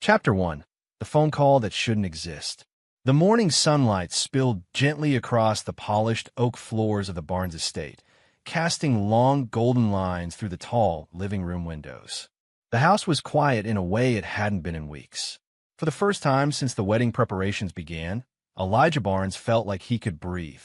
Chapter 1. The Phone Call That Shouldn't Exist. The morning sunlight spilled gently across the polished oak floors of the Barnes estate, casting long golden lines through the tall living room windows. The house was quiet in a way it hadn't been in weeks. For the first time since the wedding preparations began, Elijah Barnes felt like he could breathe.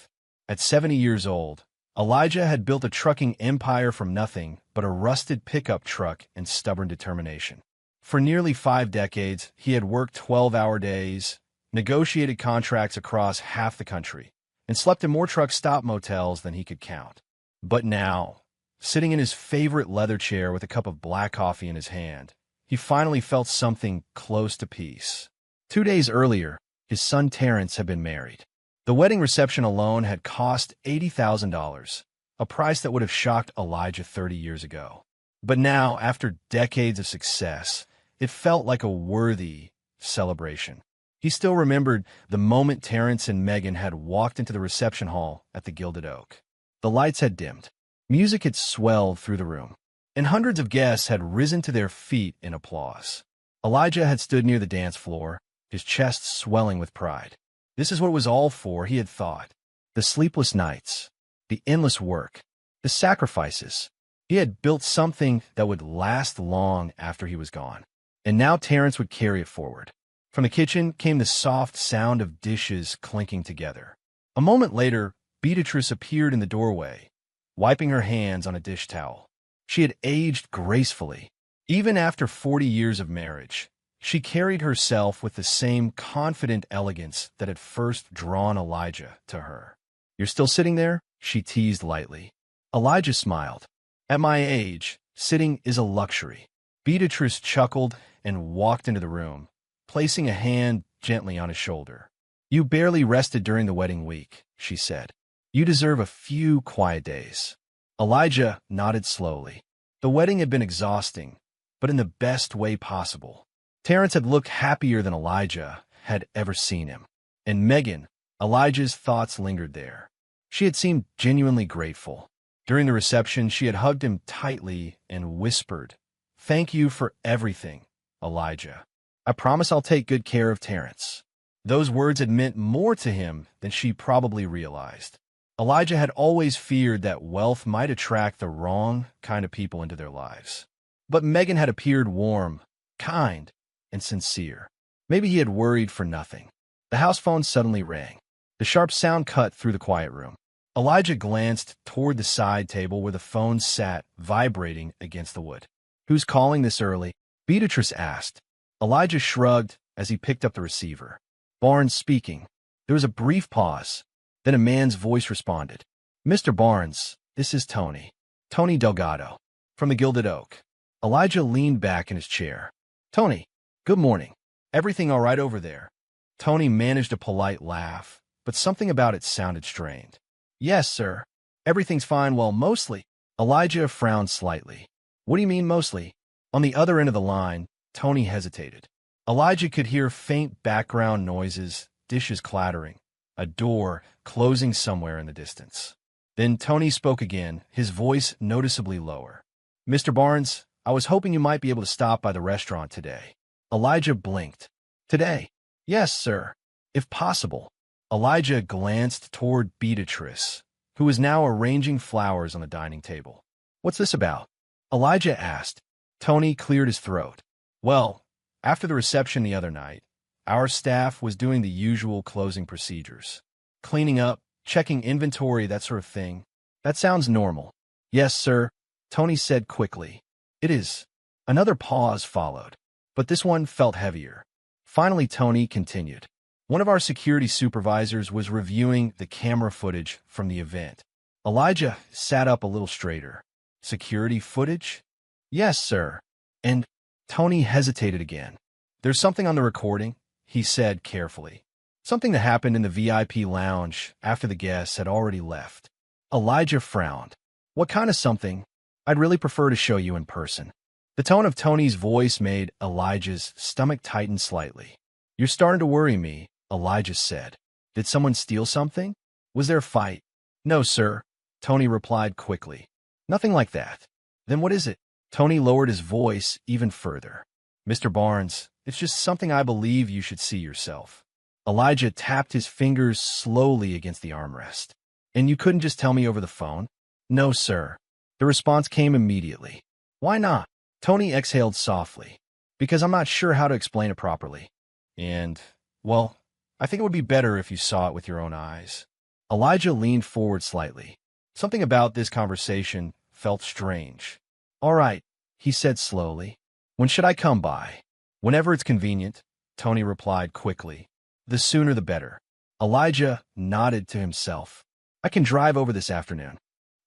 At 70 years old, Elijah had built a trucking empire from nothing but a rusted pickup truck and stubborn determination. For nearly 5 decades, he had worked 12-hour days, negotiated contracts across half the country, and slept in more truck stop motels than he could count. But now, sitting in his favorite leather chair with a cup of black coffee in his hand, he finally felt something close to peace. 2 days earlier, his son Terrence had been married. The wedding reception alone had cost $80,000, a price that would have shocked Elijah 30 years ago. But now, after decades of success, it felt like a worthy celebration. He still remembered the moment Terrence and Megan had walked into the reception hall at the Gilded Oak. The lights had dimmed. Music had swelled through the room, and hundreds of guests had risen to their feet in applause. Elijah had stood near the dance floor, his chest swelling with pride. This is what it was all for, he had thought. The sleepless nights, the endless work, the sacrifices. He had built something that would last long after he was gone. And now Terrence would carry it forward. From the kitchen came the soft sound of dishes clinking together. A moment later, Beatrice appeared in the doorway, wiping her hands on a dish towel. She had aged gracefully. Even after 40 years of marriage, she carried herself with the same confident elegance that had first drawn Elijah to her. "You're still sitting there?" she teased lightly. Elijah smiled. "At my age, sitting is a luxury." Beatrice chuckled and walked into the room, placing a hand gently on his shoulder. "You barely rested during the wedding week," she said. "You deserve a few quiet days." Elijah nodded slowly. The wedding had been exhausting, but in the best way possible. Terrence had looked happier than Elijah had ever seen him. And Megan, Elijah's thoughts lingered there. She had seemed genuinely grateful. During the reception, she had hugged him tightly and whispered, "Thank you for everything, Elijah. I promise I'll take good care of Terrence." Those words had meant more to him than she probably realized. Elijah had always feared that wealth might attract the wrong kind of people into their lives. But Megan had appeared warm, kind, and sincere. Maybe he had worried for nothing. The house phone suddenly rang. The sharp sound cut through the quiet room. Elijah glanced toward the side table where the phone sat, vibrating against the wood. "Who's calling this early?" Beatrice asked. Elijah shrugged as he picked up the receiver. "Barnes speaking." There was a brief pause. Then a man's voice responded. "Mr. Barnes, this is Tony. Tony Delgado, from the Gilded Oak." Elijah leaned back in his chair. "Tony, good morning. Everything all right over there?" Tony managed a polite laugh, but something about it sounded strained. "Yes, sir. Everything's fine, well, mostly." Elijah frowned slightly. "What do you mean, mostly?" On the other end of the line, Tony hesitated. Elijah could hear faint background noises, dishes clattering, a door closing somewhere in the distance. Then Tony spoke again, his voice noticeably lower. "Mr. Barnes, I was hoping you might be able to stop by the restaurant today." Elijah blinked. "Today?" "Yes, sir. If possible." Elijah glanced toward Beatrice, who was now arranging flowers on the dining table. "What's this about?" Elijah asked. Tony cleared his throat. "Well, after the reception the other night, our staff was doing the usual closing procedures. Cleaning up, checking inventory, that sort of thing. That sounds normal." "Yes, sir," Tony said quickly. "It is." Another pause followed, but this one felt heavier. Finally, Tony continued. "One of our security supervisors was reviewing the camera footage from the event." Elijah sat up a little straighter. "Security footage?" "Yes, sir." "And—" Tony hesitated again. "There's something on the recording," he said carefully. "Something that happened in the VIP lounge after the guests had already left." Elijah frowned. "What kind of something? I'd really prefer to show you in person." The tone of Tony's voice made Elijah's stomach tighten slightly. "You're starting to worry me," Elijah said. "Did someone steal something? Was there a fight?" "No, sir," Tony replied quickly. "Nothing like that." "Then what is it?" Tony lowered his voice even further. Mr. Barnes, it's just something I believe you should see yourself. Elijah tapped his fingers slowly against the armrest. And you couldn't just tell me over the phone? No, sir. The response came immediately. Why not? Tony exhaled softly. Because I'm not sure how to explain it properly. And, well, I think it would be better if you saw it with your own eyes. Elijah leaned forward slightly. Something about this conversation felt strange. All right, he said slowly. When should I come by? Whenever it's convenient, Tony replied quickly. The sooner the better. Elijah nodded to himself. I can drive over this afternoon.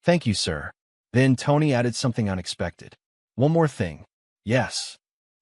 Thank you, sir. Then Tony added something unexpected. One more thing. Yes.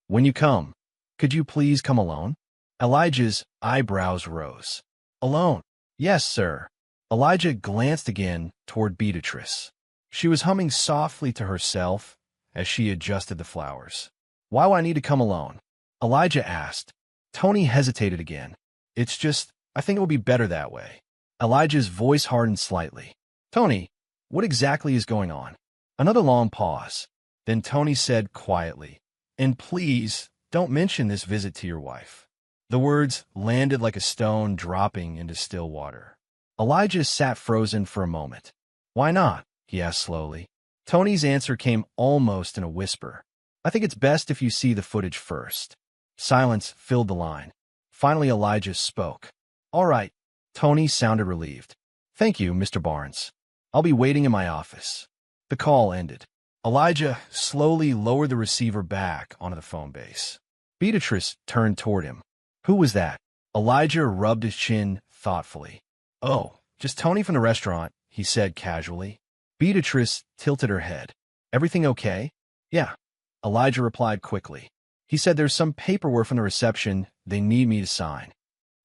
When you come, could you please come alone? Elijah's eyebrows rose. Alone? Yes, sir. Elijah glanced again toward Beatrice. She was humming softly to herself as she adjusted the flowers. Why do I need to come alone? Elijah asked. Tony hesitated again. It's just, I think it will be better that way. Elijah's voice hardened slightly. Tony, what exactly is going on? Another long pause. Then Tony said quietly, and please, don't mention this visit to your wife. The words landed like a stone dropping into still water. Elijah sat frozen for a moment. Why not? He asked slowly. Tony's answer came almost in a whisper. I think it's best if you see the footage first. Silence filled the line. Finally, Elijah spoke. All right. Tony sounded relieved. Thank you, Mr. Barnes. I'll be waiting in my office. The call ended. Elijah slowly lowered the receiver back onto the phone base. Beatrice turned toward him. Who was that? Elijah rubbed his chin thoughtfully. Oh, just Tony from the restaurant, he said casually. Beatrice tilted her head. Everything okay? Yeah. Elijah replied quickly. He said there's some paperwork from the reception they need me to sign.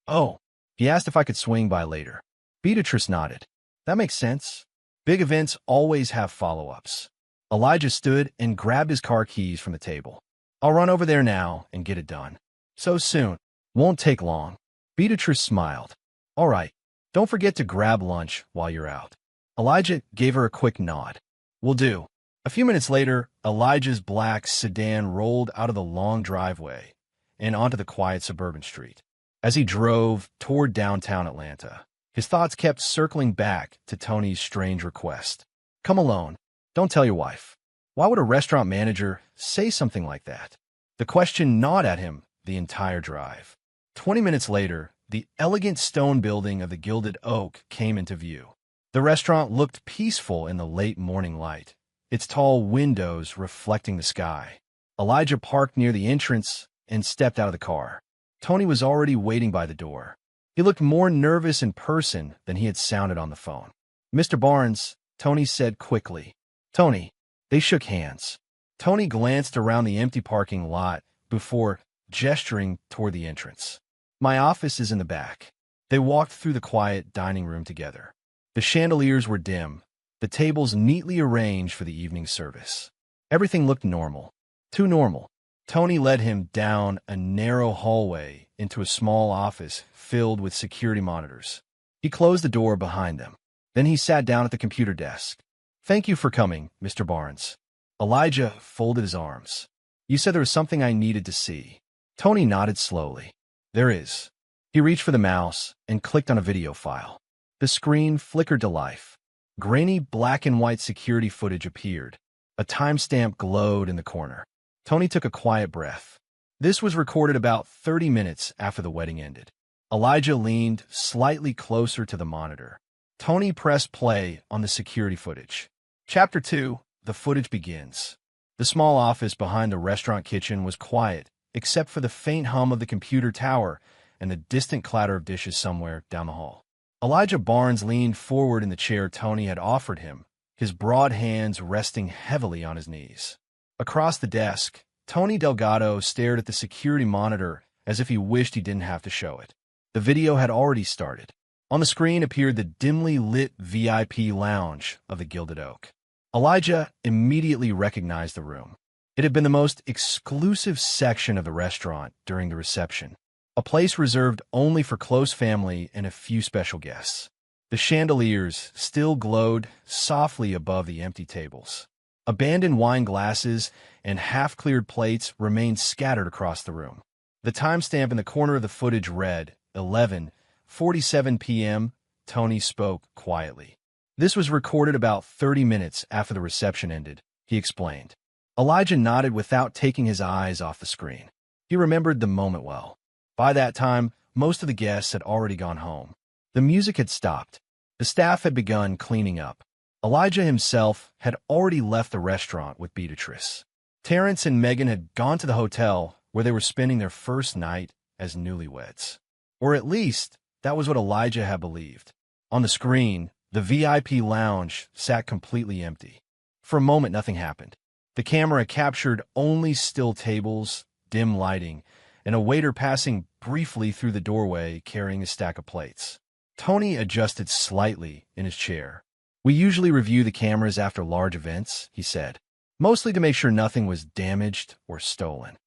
Oh. He asked if I could swing by later. Beatrice nodded. That makes sense. Big events always have follow-ups. Elijah stood and grabbed his car keys from the table. I'll run over there now and get it done. So soon. Won't take long. Beatrice smiled. All right. Don't forget to grab lunch while you're out. Elijah gave her a quick nod. Will do. A few minutes later, Elijah's black sedan rolled out of the long driveway and onto the quiet suburban street. As he drove toward downtown Atlanta, his thoughts kept circling back to Tony's strange request. Come alone. Don't tell your wife. Why would a restaurant manager say something like that? The question gnawed at him the entire drive. 20 minutes later, the elegant stone building of the Gilded Oak came into view. The restaurant looked peaceful in the late morning light, its tall windows reflecting the sky. Elijah parked near the entrance and stepped out of the car. Tony was already waiting by the door. He looked more nervous in person than he had sounded on the phone. Mr. Barnes, Tony said quickly. Tony. They shook hands. Tony glanced around the empty parking lot before gesturing toward the entrance. My office is in the back. They walked through the quiet dining room together. The chandeliers were dim, the tables neatly arranged for the evening service. Everything looked normal. Too normal. Tony led him down a narrow hallway into a small office filled with security monitors. He closed the door behind them. Then he sat down at the computer desk. Thank you for coming, Mr. Barnes. Elijah folded his arms. You said there was something I needed to see. Tony nodded slowly. There is. He reached for the mouse and clicked on a video file. The screen flickered to life. Grainy black and white security footage appeared. A timestamp glowed in the corner. Tony took a quiet breath. This was recorded about 30 minutes after the wedding ended. Elijah leaned slightly closer to the monitor. Tony pressed play on the security footage. Chapter 2, the footage begins. The small office behind the restaurant kitchen was quiet, except for the faint hum of the computer tower and the distant clatter of dishes somewhere down the hall. Elijah Barnes leaned forward in the chair Tony had offered him, his broad hands resting heavily on his knees. Across the desk, Tony Delgado stared at the security monitor as if he wished he didn't have to show it. The video had already started. On the screen appeared the dimly lit VIP lounge of the Gilded Oak. Elijah immediately recognized the room. It had been the most exclusive section of the restaurant during the reception, a place reserved only for close family and a few special guests. The chandeliers still glowed softly above the empty tables. Abandoned wine glasses and half-cleared plates remained scattered across the room. The timestamp in the corner of the footage read, 11:47 p.m., Tony spoke quietly. This was recorded about 30 minutes after the reception ended, he explained. Elijah nodded without taking his eyes off the screen. He remembered the moment well. By that time, most of the guests had already gone home. The music had stopped. The staff had begun cleaning up. Elijah himself had already left the restaurant with Beatrice. Terrence and Megan had gone to the hotel where they were spending their first night as newlyweds. Or at least, that was what Elijah had believed. On the screen, the VIP lounge sat completely empty. For a moment, nothing happened. The camera captured only still tables, dim lighting, and a waiter passing briefly through the doorway carrying a stack of plates. Tony adjusted slightly in his chair. We usually review the cameras after large events, he said, mostly to make sure nothing was damaged or stolen.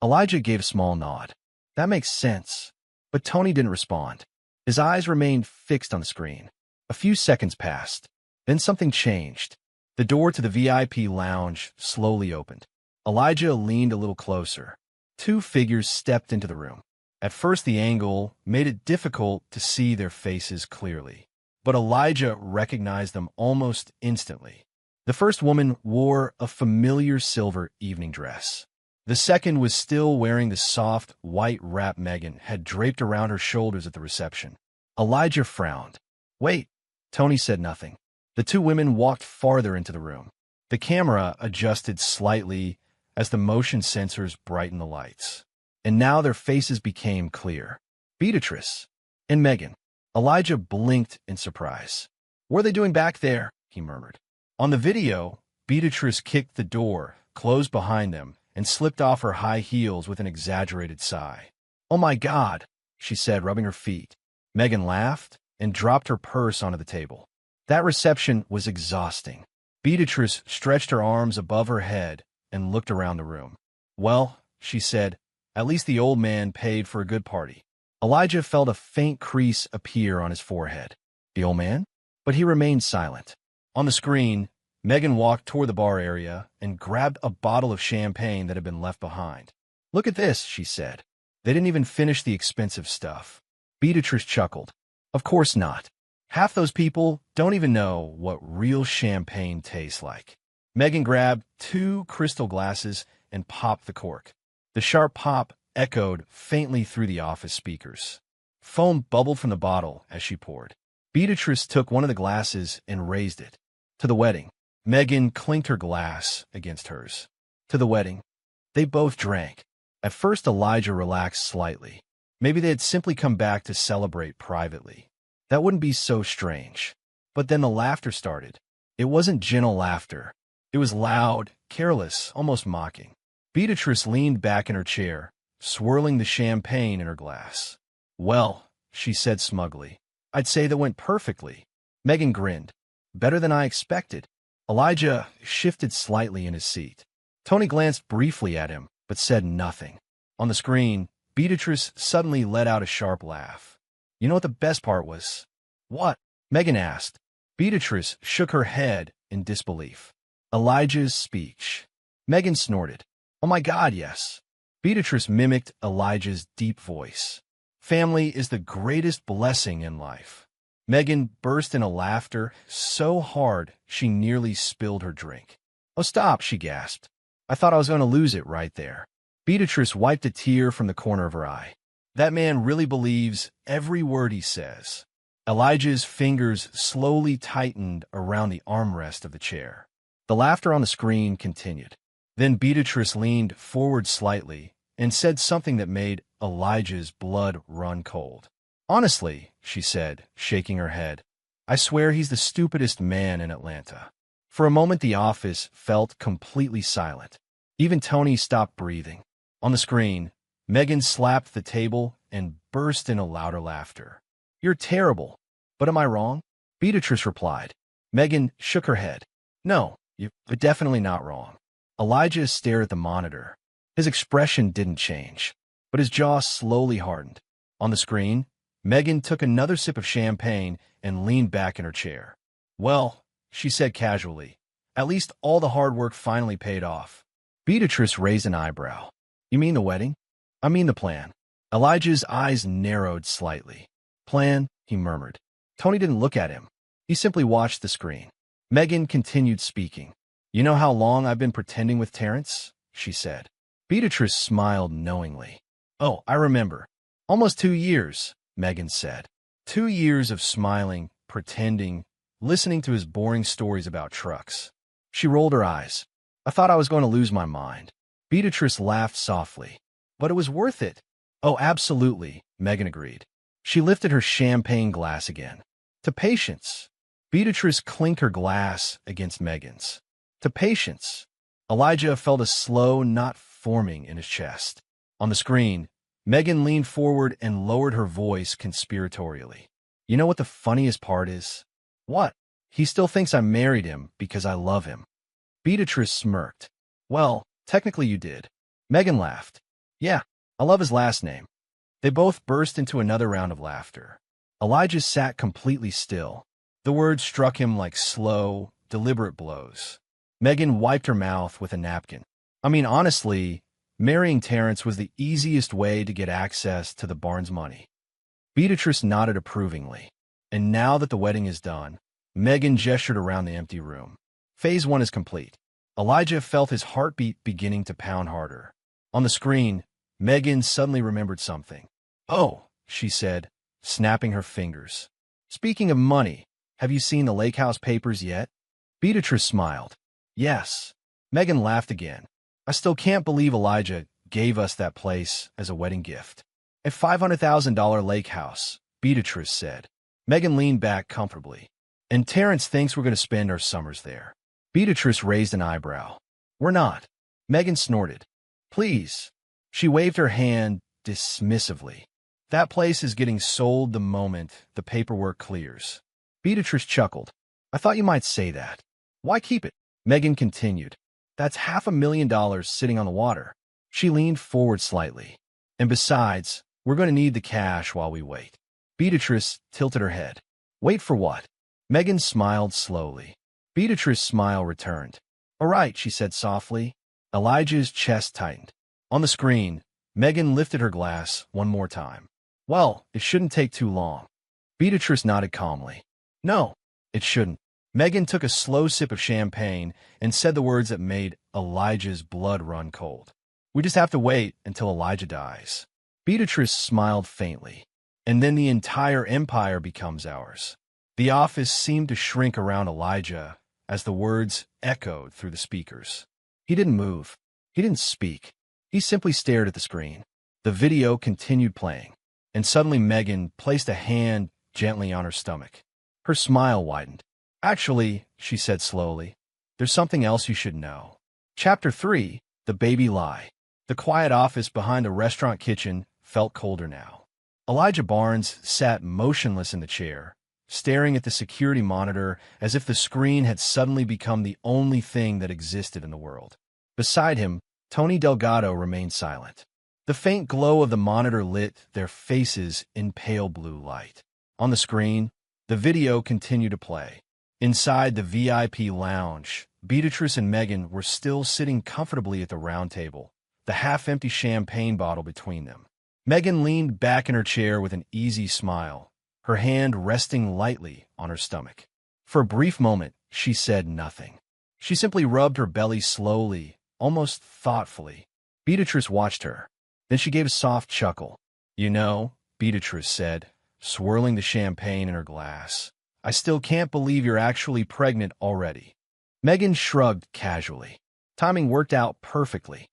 Elijah gave a small nod. That makes sense. But Tony didn't respond. His eyes remained fixed on the screen. A few seconds passed. Then something changed. The door to the VIP lounge slowly opened. Elijah leaned a little closer. Two figures stepped into the room. At first, the angle made it difficult to see their faces clearly. But Elijah recognized them almost instantly. The first woman wore a familiar silver evening dress. The second was still wearing the soft, white wrap Megan had draped around her shoulders at the reception. Elijah frowned. Wait, Tony said nothing. The two women walked farther into the room. The camera adjusted slightly as the motion sensors brightened the lights. And now their faces became clear. Beatrice and Megan. Elijah blinked in surprise. What are they doing back there? He murmured. On the video, Beatrice kicked the door, closed behind them, and slipped off her high heels with an exaggerated sigh. Oh my God, she said, rubbing her feet. Megan laughed and dropped her purse onto the table. That reception was exhausting. Beatrice stretched her arms above her head and looked around the room. Well, she said, at least the old man paid for a good party. Elijah felt a faint crease appear on his forehead. The old man? But he remained silent. On the screen, Megan walked toward the bar area and grabbed a bottle of champagne that had been left behind. Look at this, she said. They didn't even finish the expensive stuff. Beatrice chuckled. Of course not. Half those people don't even know what real champagne tastes like. Megan grabbed 2 crystal glasses and popped the cork. The sharp pop echoed faintly through the office speakers. Foam bubbled from the bottle as she poured. Beatrice took one of the glasses and raised it. To the wedding. Megan clinked her glass against hers. To the wedding. They both drank. At first, Elijah relaxed slightly. Maybe they had simply come back to celebrate privately. That wouldn't be so strange. But then the laughter started. It wasn't gentle laughter. It was loud, careless, almost mocking. Beatrice leaned back in her chair, swirling the champagne in her glass. Well, she said smugly, I'd say that went perfectly. Megan grinned. Better than I expected. Elijah shifted slightly in his seat. Tony glanced briefly at him, but said nothing. On the screen, Beatrice suddenly let out a sharp laugh. You know what the best part was? What? Megan asked. Beatrice shook her head in disbelief. Elijah's speech. Megan snorted. Oh my God, yes. Beatrice mimicked Elijah's deep voice. Family is the greatest blessing in life. Megan burst into laughter so hard she nearly spilled her drink. Oh, stop, she gasped. I thought I was going to lose it right there. Beatrice wiped a tear from the corner of her eye. That man really believes every word he says. Elijah's fingers slowly tightened around the armrest of the chair. The laughter on the screen continued. Then Beatrice leaned forward slightly and said something that made Elijah's blood run cold. Honestly, she said, shaking her head, I swear he's the stupidest man in Atlanta. For a moment, the office felt completely silent. Even Tony stopped breathing. On the screen, Megan slapped the table and burst into louder laughter. You're terrible. But am I wrong? Beatrice replied. Megan shook her head. No, you're definitely not wrong. Elijah stared at the monitor. His expression didn't change, but his jaw slowly hardened. On the screen, Megan took another sip of champagne and leaned back in her chair. Well, she said casually, At least all the hard work finally paid off. Beatrice raised an eyebrow. You mean the wedding? I mean the plan. Elijah's eyes narrowed slightly. Plan, he murmured. Tony didn't look at him. He simply watched the screen. Megan continued speaking. You know how long I've been pretending with Terrence? She said. Beatrice smiled knowingly. Oh, I remember. Almost 2 years, Megan said. 2 years of smiling, pretending, listening to his boring stories about trucks. She rolled her eyes. I thought I was going to lose my mind. Beatrice laughed softly. But it was worth it. Oh, absolutely, Megan agreed. She lifted her champagne glass again. To patience. Beatrice clinked her glass against Megan's. To patience. Elijah felt a slow knot forming in his chest. On the screen, Megan leaned forward and lowered her voice conspiratorially. You know what the funniest part is? What? He still thinks I married him because I love him. Beatrice smirked. Well, technically you did. Megan laughed. Yeah, I love his last name. They both burst into another round of laughter. Elijah sat completely still. The words struck him like slow, deliberate blows. Megan wiped her mouth with a napkin. I mean, honestly, marrying Terrence was the easiest way to get access to the Barnes money. Beatrice nodded approvingly. And now that the wedding is done, Megan gestured around the empty room. Phase 1 is complete. Elijah felt his heartbeat beginning to pound harder. On the screen, Megan suddenly remembered something. Oh, she said, snapping her fingers. Speaking of money, have you seen the Lake House papers yet? Beatrice smiled. Yes. Megan laughed again. I still can't believe Elijah gave us that place as a wedding gift. A $500,000 lake house, Beatrice said. Megan leaned back comfortably. And Terrence thinks we're going to spend our summers there. Beatrice raised an eyebrow. We're not. Megan snorted. Please. She waved her hand dismissively. That place is getting sold the moment the paperwork clears. Beatrice chuckled. I thought you might say that. Why keep it? Megan continued. That's $500,000 sitting on the water. She leaned forward slightly. And besides, we're going to need the cash while we wait. Beatrice tilted her head. Wait for what? Megan smiled slowly. Beatrice's smile returned. All right, she said softly. Elijah's chest tightened. On the screen, Megan lifted her glass one more time. Well, it shouldn't take too long. Beatrice nodded calmly. No, it shouldn't. Megan took a slow sip of champagne and said the words that made Elijah's blood run cold. We just have to wait until Elijah dies. Beatrice smiled faintly. And then the entire empire becomes ours. The office seemed to shrink around Elijah as the words echoed through the speakers. He didn't move. He didn't speak. He simply stared at the screen. The video continued playing, and suddenly Megan placed a hand gently on her stomach. Her smile widened. Actually, she said slowly, there's something else you should know. Chapter 3, The Baby Lie. The quiet office behind the restaurant kitchen felt colder now. Elijah Barnes sat motionless in the chair, staring at the security monitor as if the screen had suddenly become the only thing that existed in the world. Beside him, Tony Delgado remained silent. The faint glow of the monitor lit their faces in pale blue light. On the screen, the video continued to play. Inside the VIP lounge, Beatrice and Megan were still sitting comfortably at the round table, the half-empty champagne bottle between them. Megan leaned back in her chair with an easy smile, her hand resting lightly on her stomach. For a brief moment, she said nothing. She simply rubbed her belly slowly, almost thoughtfully. Beatrice watched her. Then she gave a soft chuckle. You know, Beatrice said, swirling the champagne in her glass, I still can't believe you're actually pregnant already. Megan shrugged casually. Timing worked out perfectly.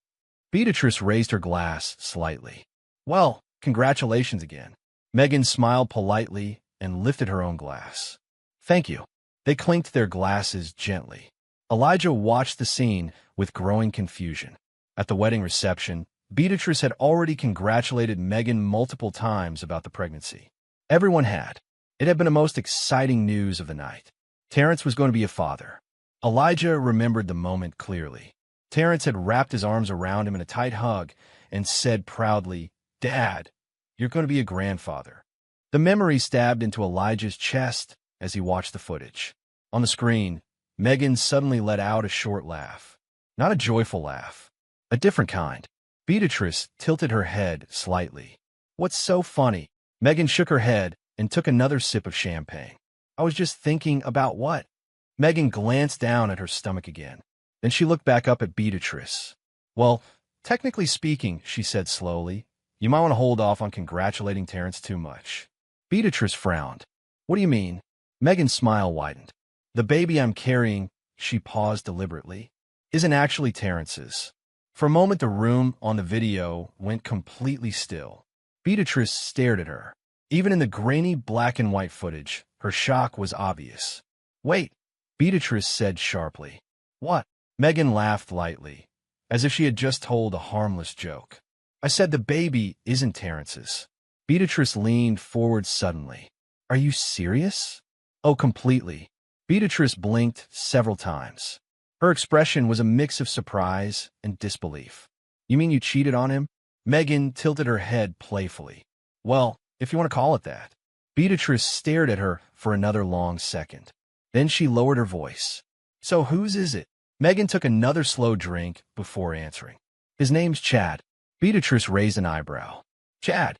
Beatrice raised her glass slightly. Well, congratulations again. Megan smiled politely and lifted her own glass. Thank you. They clinked their glasses gently. Elijah watched the scene with growing confusion. At the wedding reception, Beatrice had already congratulated Megan multiple times about the pregnancy. Everyone had. It had been the most exciting news of the night. Terrence was going to be a father. Elijah remembered the moment clearly. Terrence had wrapped his arms around him in a tight hug and said proudly, Dad, you're going to be a grandfather. The memory stabbed into Elijah's chest as he watched the footage. On the screen, Megan suddenly let out a short laugh. Not a joyful laugh. A different kind. Beatrice tilted her head slightly. What's so funny? Megan shook her head and took another sip of champagne. I was just thinking about what? Megan glanced down at her stomach again. Then she looked back up at Beatrice. Well, technically speaking, she said slowly, you might want to hold off on congratulating Terrence too much. Beatrice frowned. What do you mean? Megan's smile widened. The baby I'm carrying, she paused deliberately, isn't actually Terrence's. For a moment, the room on the video went completely still. Beatrice stared at her. Even in the grainy black and white footage, her shock was obvious. Wait, Beatrice said sharply. What? Megan laughed lightly, as if she had just told a harmless joke. I said the baby isn't Terrence's. Beatrice leaned forward suddenly. Are you serious? Oh, completely. Beatrice blinked several times. Her expression was a mix of surprise and disbelief. You mean you cheated on him? Megan tilted her head playfully. Well, if you want to call it that. Beatrice stared at her for another long second. Then she lowered her voice. So whose is it? Megan took another slow drink before answering. His name's Chad. Beatrice raised an eyebrow. Chad?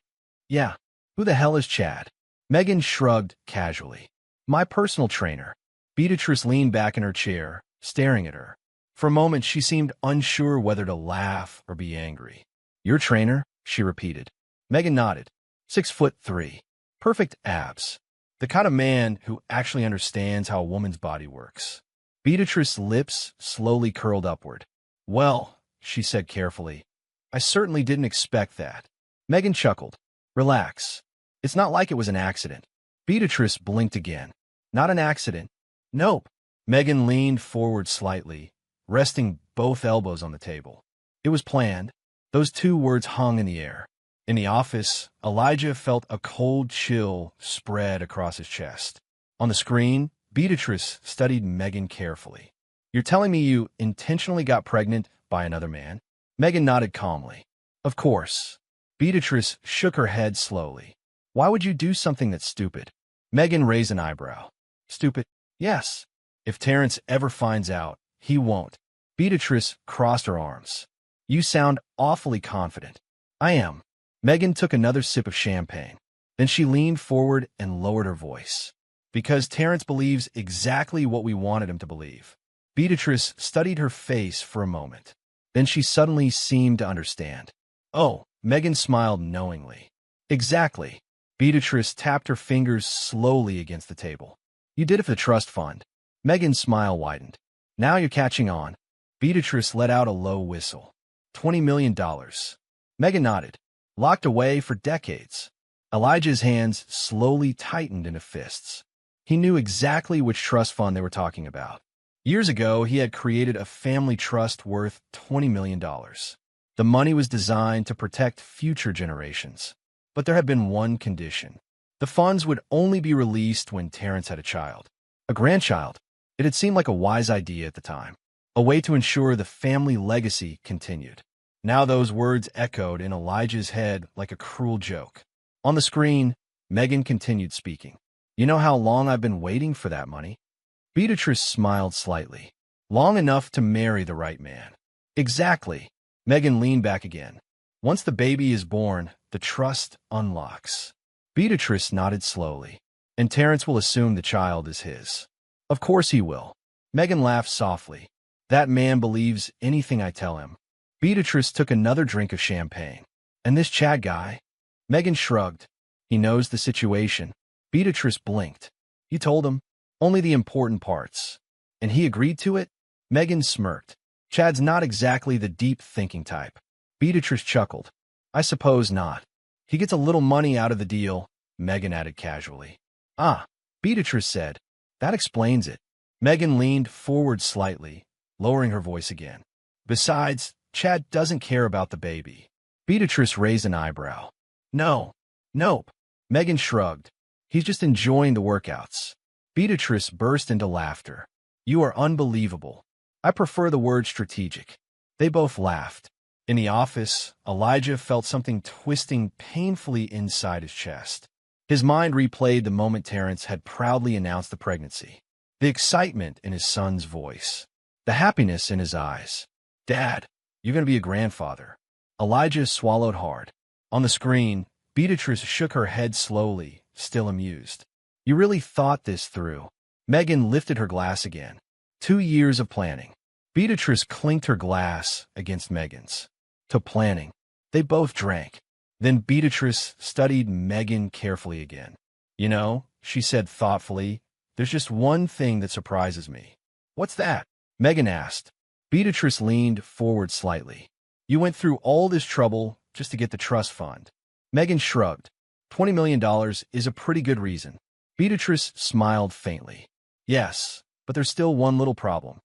Yeah. Who the hell is Chad? Megan shrugged casually. My personal trainer. Beatrice leaned back in her chair, staring at her. For a moment, she seemed unsure whether to laugh or be angry. Your trainer? She repeated. Megan nodded. 6'3". Perfect abs. The kind of man who actually understands how a woman's body works. Beatrice's lips slowly curled upward. Well, she said carefully, I certainly didn't expect that. Megan chuckled. Relax. It's not like it was an accident. Beatrice blinked again. Not an accident. Nope. Megan leaned forward slightly, resting both elbows on the table. It was planned. Those two words hung in the air. In the office, Elijah felt a cold chill spread across his chest. On the screen, Beatrice studied Megan carefully. You're telling me you intentionally got pregnant by another man? Megan nodded calmly. Of course. Beatrice shook her head slowly. Why would you do something that's stupid? Megan raised an eyebrow. Stupid? Yes. If Terrence ever finds out, he won't. Beatrice crossed her arms. You sound awfully confident. I am. Megan took another sip of champagne. Then she leaned forward and lowered her voice. Because Terrence believes exactly what we wanted him to believe. Beatrice studied her face for a moment. Then she suddenly seemed to understand. Oh, Megan smiled knowingly. Exactly. Beatrice tapped her fingers slowly against the table. You did it for the trust fund. Megan's smile widened. Now you're catching on. Beatrice let out a low whistle. $20 million. Megan nodded. Locked away for decades. Elijah's hands slowly tightened into fists. He knew exactly which trust fund they were talking about. Years ago, he had created a family trust worth $20 million. The money was designed to protect future generations. But there had been one condition. The funds would only be released when Terrence had a child. A grandchild. It had seemed like a wise idea at the time. A way to ensure the family legacy continued. Now those words echoed in Elijah's head like a cruel joke. On the screen, Megan continued speaking. You know how long I've been waiting for that money? Beatrice smiled slightly. Long enough to marry the right man. Exactly. Megan leaned back again. Once the baby is born, the trust unlocks. Beatrice nodded slowly. And Terrence will assume the child is his. Of course he will. Megan laughed softly. That man believes anything I tell him. Beatrice took another drink of champagne. And this Chad guy? Megan shrugged. He knows the situation. Beatrice blinked. You told him? Only the important parts. And he agreed to it? Megan smirked. Chad's not exactly the deep-thinking type. Beatrice chuckled. I suppose not. He gets a little money out of the deal, Megan added casually. Ah, Beatrice said. That explains it. Megan leaned forward slightly, lowering her voice again. Besides, Chad doesn't care about the baby. Beatrice raised an eyebrow. No. Nope. Megan shrugged. He's just enjoying the workouts. Beatrice burst into laughter. You are unbelievable. I prefer the word strategic. They both laughed. In the office, Elijah felt something twisting painfully inside his chest. His mind replayed the moment Terrence had proudly announced the pregnancy. the excitement in his son's voice, the happiness in his eyes. "Dad, you're going to be a grandfather." Elijah swallowed hard. On the screen, Beatrice shook her head slowly, still amused. "You really thought this through." Megan lifted her glass again. 2 years of planning. Beatrice clinked her glass against Megan's. To planning. They both drank. Then Beatrice studied Megan carefully again. "You know," she said thoughtfully, "there's just one thing that surprises me." "What's that?" Megan asked. Beatrice leaned forward slightly. "You went through all this trouble just to get the trust fund." Megan shrugged. $20 million is a pretty good reason. Beatrice smiled faintly. "Yes, but there's still one little problem."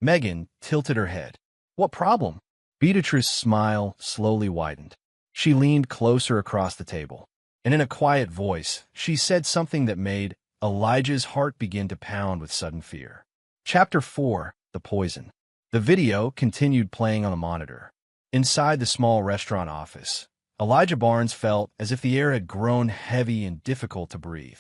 Megan tilted her head. "What problem?" Beatrice's smile slowly widened. She leaned closer across the table, and in a quiet voice, she said something that made Elijah's heart begin to pound with sudden fear. Chapter 4: The Poison. The video continued playing on the monitor. Inside the small restaurant office, Elijah Barnes felt as if the air had grown heavy and difficult to breathe.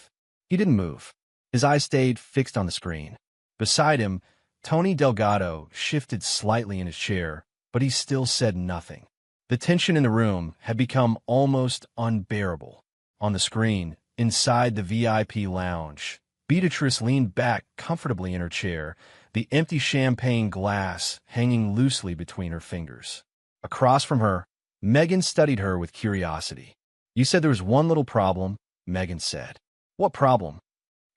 He didn't move. His eyes stayed fixed on the screen. Beside him, Tony Delgado shifted slightly in his chair, but he still said nothing. The tension in the room had become almost unbearable. On the screen, inside the VIP lounge, Beatrice leaned back comfortably in her chair, the empty champagne glass hanging loosely between her fingers. Across from her, Megan studied her with curiosity. "You said there was one little problem," Megan said. "What problem?"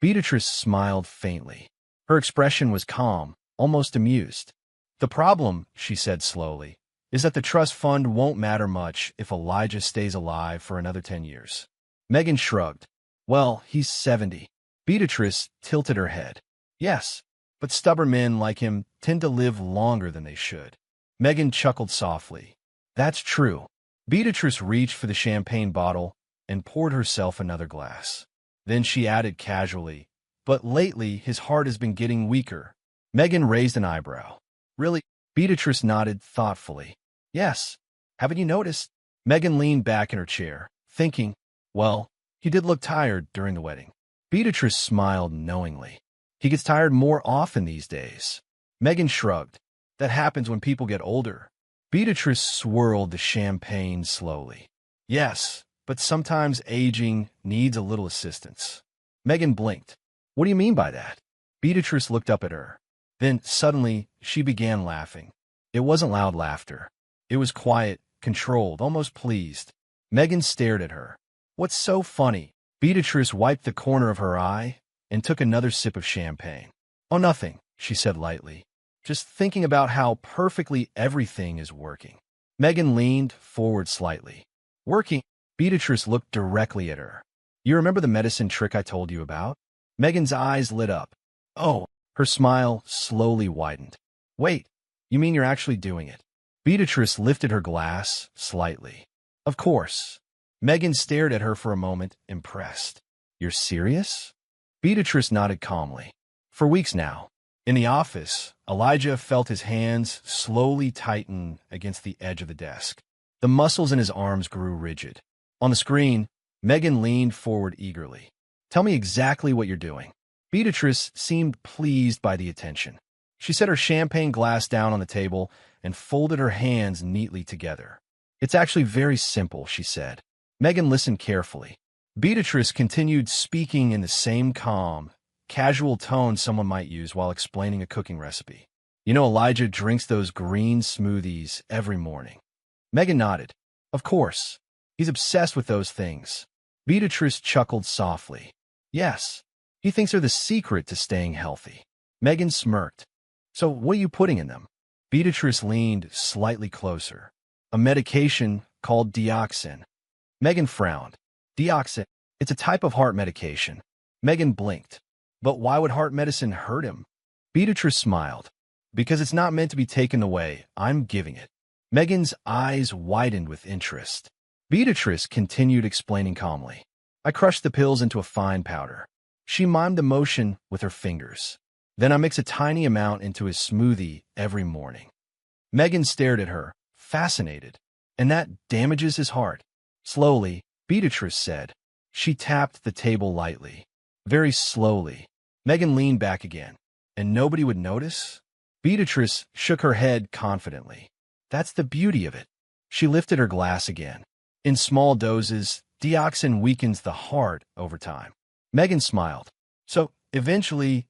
Beatrice smiled faintly. Her expression was calm, almost amused. "The problem," she said slowly, "is that the trust fund won't matter much if Elijah stays alive for another 10 years. Megan shrugged. "Well, he's 70. Beatrice tilted her head. "Yes, but stubborn men like him tend to live longer than they should." Megan chuckled softly. "That's true." Beatrice reached for the champagne bottle and poured herself another glass. Then she added casually, "But lately his heart has been getting weaker." Megan raised an eyebrow. "Really?" Beatrice nodded thoughtfully. "Yes. Haven't you noticed?" Megan leaned back in her chair, thinking, "Well, he did look tired during the wedding." Beatrice smiled knowingly. "He gets tired more often these days." Megan shrugged. "That happens when people get older." Beatrice swirled the champagne slowly. "Yes, but sometimes aging needs a little assistance." Megan blinked. "What do you mean by that?" Beatrice looked up at her. Then, suddenly, she began laughing. It wasn't loud laughter. It was quiet, controlled, almost pleased. Megan stared at her. "What's so funny?" Beatrice wiped the corner of her eye and took another sip of champagne. "Oh, nothing," she said lightly. "Just thinking about how perfectly everything is working." Megan leaned forward slightly. "Working?" Beatrice looked directly at her. "You remember the medicine trick I told you about?" Megan's eyes lit up. "Oh." Her smile slowly widened. "Wait, you mean you're actually doing it?" Beatrice lifted her glass slightly. "Of course." Megan stared at her for a moment, impressed. "You're serious?" Beatrice nodded calmly. "For weeks now." In the office, Elijah felt his hands slowly tighten against the edge of the desk. The muscles in his arms grew rigid. On the screen, Megan leaned forward eagerly. "Tell me exactly what you're doing." Beatrice seemed pleased by the attention. She set her champagne glass down on the table and folded her hands neatly together. "It's actually very simple," she said. Megan listened carefully. Beatrice continued speaking in the same calm, casual tone someone might use while explaining a cooking recipe. "You know, Elijah drinks those green smoothies every morning." Megan nodded. "Of course. He's obsessed with those things." Beatrice chuckled softly. "Yes. He thinks they're the secret to staying healthy." Megan smirked. "So what are you putting in them?" Beatrice leaned slightly closer. "A medication called dioxin." Megan frowned. "Dioxin? It's a type of heart medication." Megan blinked. "But why would heart medicine hurt him?" Beatrice smiled. "Because it's not meant to be taken away. I'm giving it." Megan's eyes widened with interest. Beatrice continued explaining calmly. "I crushed the pills into a fine powder." She mimed the motion with her fingers. "Then I mix a tiny amount into his smoothie every morning." Megan stared at her, fascinated. "And that damages his heart?" Slowly, Beatrice said. She tapped the table lightly. Very slowly. Megan leaned back again. And nobody would notice? Beatrice shook her head confidently. That's the beauty of it. She lifted her glass again. In small doses, dioxin weakens the heart over time. Megan smiled. So, eventually,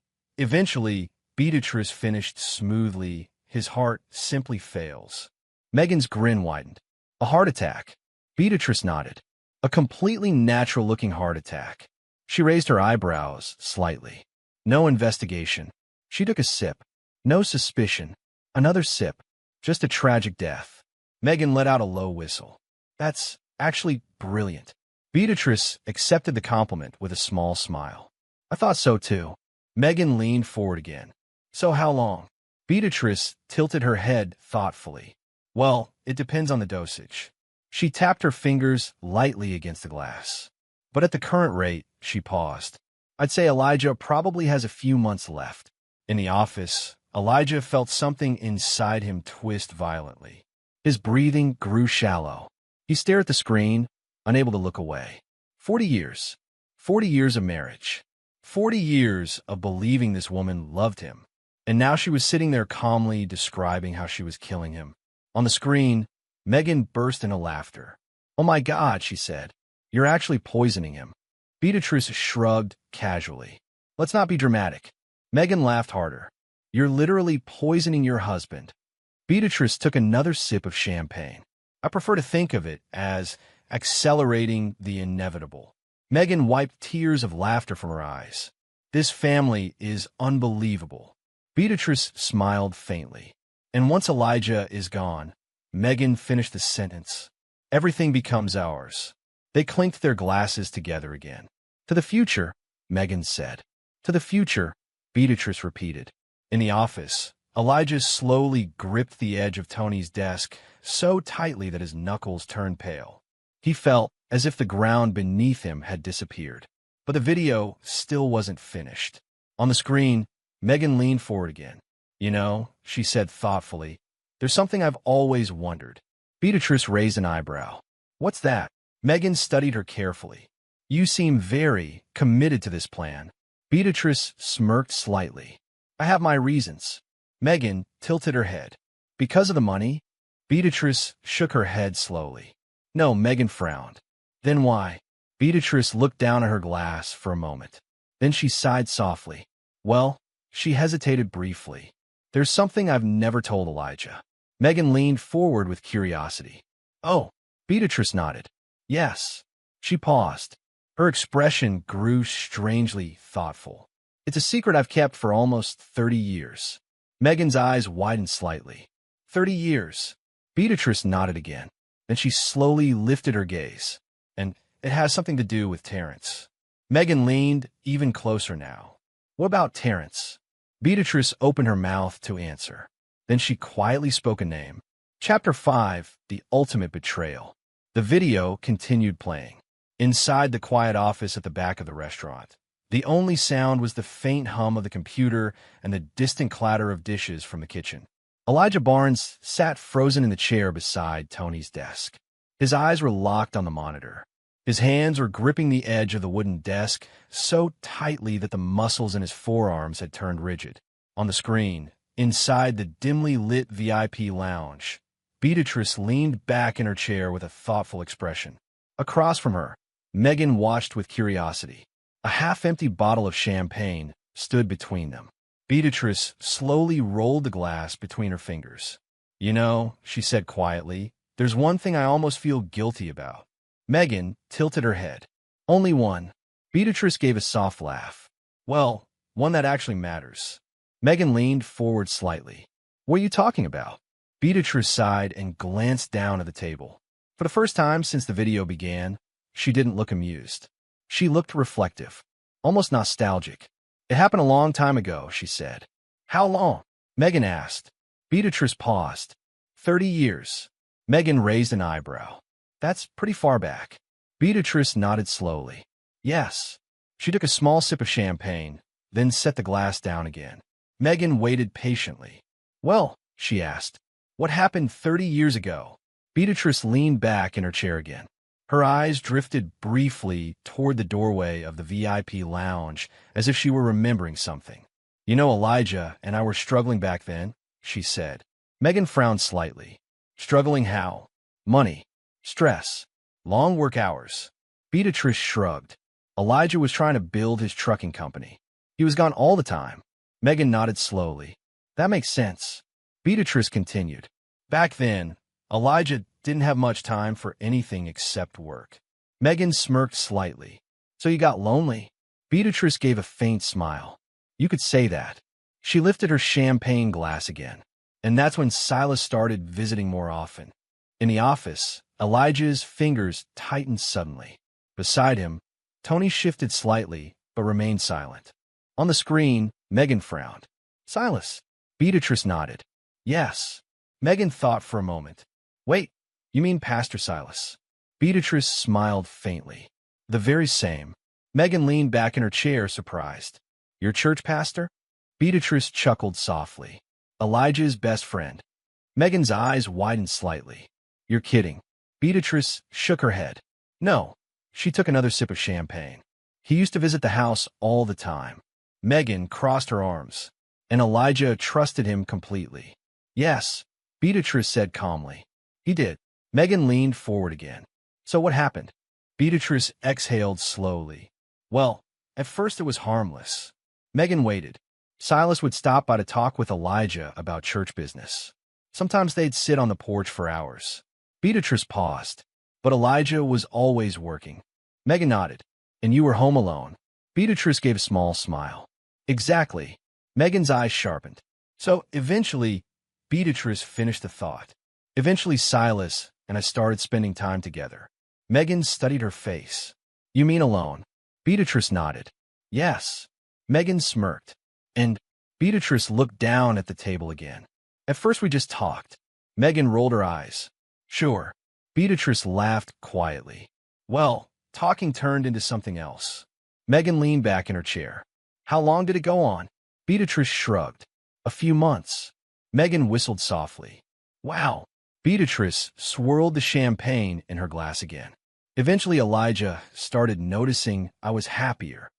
Beatrice finished smoothly. His heart simply fails. Megan's grin widened. A heart attack. Beatrice nodded. A completely natural-looking heart attack. She raised her eyebrows slightly. No investigation. She took a sip. No suspicion. Another sip. Just a tragic death. Megan let out a low whistle. That's actually brilliant. Beatrice accepted the compliment with a small smile. I thought so too. Megan leaned forward again. So how long? Beatrice tilted her head thoughtfully. Well, it depends on the dosage. She tapped her fingers lightly against the glass. But at the current rate, she paused. I'd say Elijah probably has a few months left. In the office, Elijah felt something inside him twist violently. His breathing grew shallow. He stared at the screen, unable to look away. 40 years. 40 years of marriage. 40 years of believing this woman loved him. And now she was sitting there calmly describing how she was killing him. On the screen, Megan burst into laughter. Oh my God, she said. You're actually poisoning him. Beatrice shrugged casually. Let's not be dramatic. Megan laughed harder. You're literally poisoning your husband. Beatrice took another sip of champagne. I prefer to think of it as accelerating the inevitable. Megan wiped tears of laughter from her eyes. This family is unbelievable. Beatrice smiled faintly. And once Elijah is gone, Megan finished the sentence. Everything becomes ours. They clinked their glasses together again. To the future, Megan said. To the future, Beatrice repeated. In the office, Elijah slowly gripped the edge of Tony's desk so tightly that his knuckles turned pale. He felt as if the ground beneath him had disappeared. But the video still wasn't finished. On the screen, Megan leaned forward again. You know, she said thoughtfully, there's something I've always wondered. Beatrice raised an eyebrow. What's that? Megan studied her carefully. You seem very committed to this plan. Beatrice smirked slightly. I have my reasons. Megan tilted her head. Because of the money? Beatrice shook her head slowly. No, Megan frowned. Then why? Beatrice looked down at her glass for a moment. Then she sighed softly. Well, she hesitated briefly. There's something I've never told Elijah. Megan leaned forward with curiosity. Oh, Beatrice nodded. Yes. She paused. Her expression grew strangely thoughtful. It's a secret I've kept for almost 30 years. Megan's eyes widened slightly. 30 years. Beatrice nodded again. Then she slowly lifted her gaze. And it has something to do with Terrence. Megan leaned even closer now. What about Terrence? Beatrice opened her mouth to answer. Then she quietly spoke a name. Chapter 5, The Ultimate Betrayal. The video continued playing. Inside the quiet office at the back of the restaurant, the only sound was the faint hum of the computer and the distant clatter of dishes from the kitchen. Elijah Barnes sat frozen in the chair beside Tony's desk. His eyes were locked on the monitor. His hands were gripping the edge of the wooden desk so tightly that the muscles in his forearms had turned rigid. On the screen, inside the dimly lit VIP lounge, Beatrice leaned back in her chair with a thoughtful expression. Across from her, Megan watched with curiosity. A half-empty bottle of champagne stood between them. Beatrice slowly rolled the glass between her fingers. You know, she said quietly, there's one thing I almost feel guilty about. Megan tilted her head. Only one. Beatrice gave a soft laugh. Well, one that actually matters. Megan leaned forward slightly. What are you talking about? Beatrice sighed and glanced down at the table. For the first time since the video began, she didn't look amused. She looked reflective, almost nostalgic. It happened a long time ago, she said. How long? Megan asked. Beatrice paused. 30 years. Megan raised an eyebrow. That's pretty far back. Beatrice nodded slowly. Yes. She took a small sip of champagne, then set the glass down again. Megan waited patiently. Well, she asked, what happened 30 years ago? Beatrice leaned back in her chair again. Her eyes drifted briefly toward the doorway of the VIP lounge as if she were remembering something. You know, Elijah and I were struggling back then, she said. Megan frowned slightly. Struggling how? Money. Stress. Long work hours. Beatrice shrugged. Elijah was trying to build his trucking company. He was gone all the time. Megan nodded slowly. That makes sense. Beatrice continued. Back then, Elijah didn't have much time for anything except work. Megan smirked slightly. So you got lonely? Beatrice gave a faint smile. You could say that. She lifted her champagne glass again. And that's when Silas started visiting more often. In the office, Elijah's fingers tightened suddenly. Beside him, Tony shifted slightly, but remained silent. On the screen, Megan frowned. Silas. Beatrice nodded. Yes. Megan thought for a moment. Wait, you mean Pastor Silas? Beatrice smiled faintly. The very same. Megan leaned back in her chair, surprised. Your church pastor? Beatrice chuckled softly. Elijah's best friend. Megan's eyes widened slightly. You're kidding. Beatrice shook her head. No. She took another sip of champagne. He used to visit the house all the time. Megan crossed her arms, and Elijah trusted him completely. Yes, Beatrice said calmly. He did. Megan leaned forward again. So what happened? Beatrice exhaled slowly. Well, at first it was harmless. Megan waited. Silas would stop by to talk with Elijah about church business. Sometimes they'd sit on the porch for hours. Beatrice paused, but Elijah was always working. Megan nodded. And you were home alone. Beatrice gave a small smile. Exactly. Megan's eyes sharpened. So, eventually, Beatrice finished the thought. Eventually, Silas and I started spending time together. Megan studied her face. You mean alone? Beatrice nodded. Yes. Megan smirked. And Beatrice looked down at the table again. At first we just talked. Megan rolled her eyes. Sure. Beatrice laughed quietly. Well, talking turned into something else. Megan leaned back in her chair. How long did it go on? Beatrice shrugged. A few months. Megan whistled softly. Wow. Beatrice swirled the champagne in her glass again. Eventually Elijah started noticing I was happier.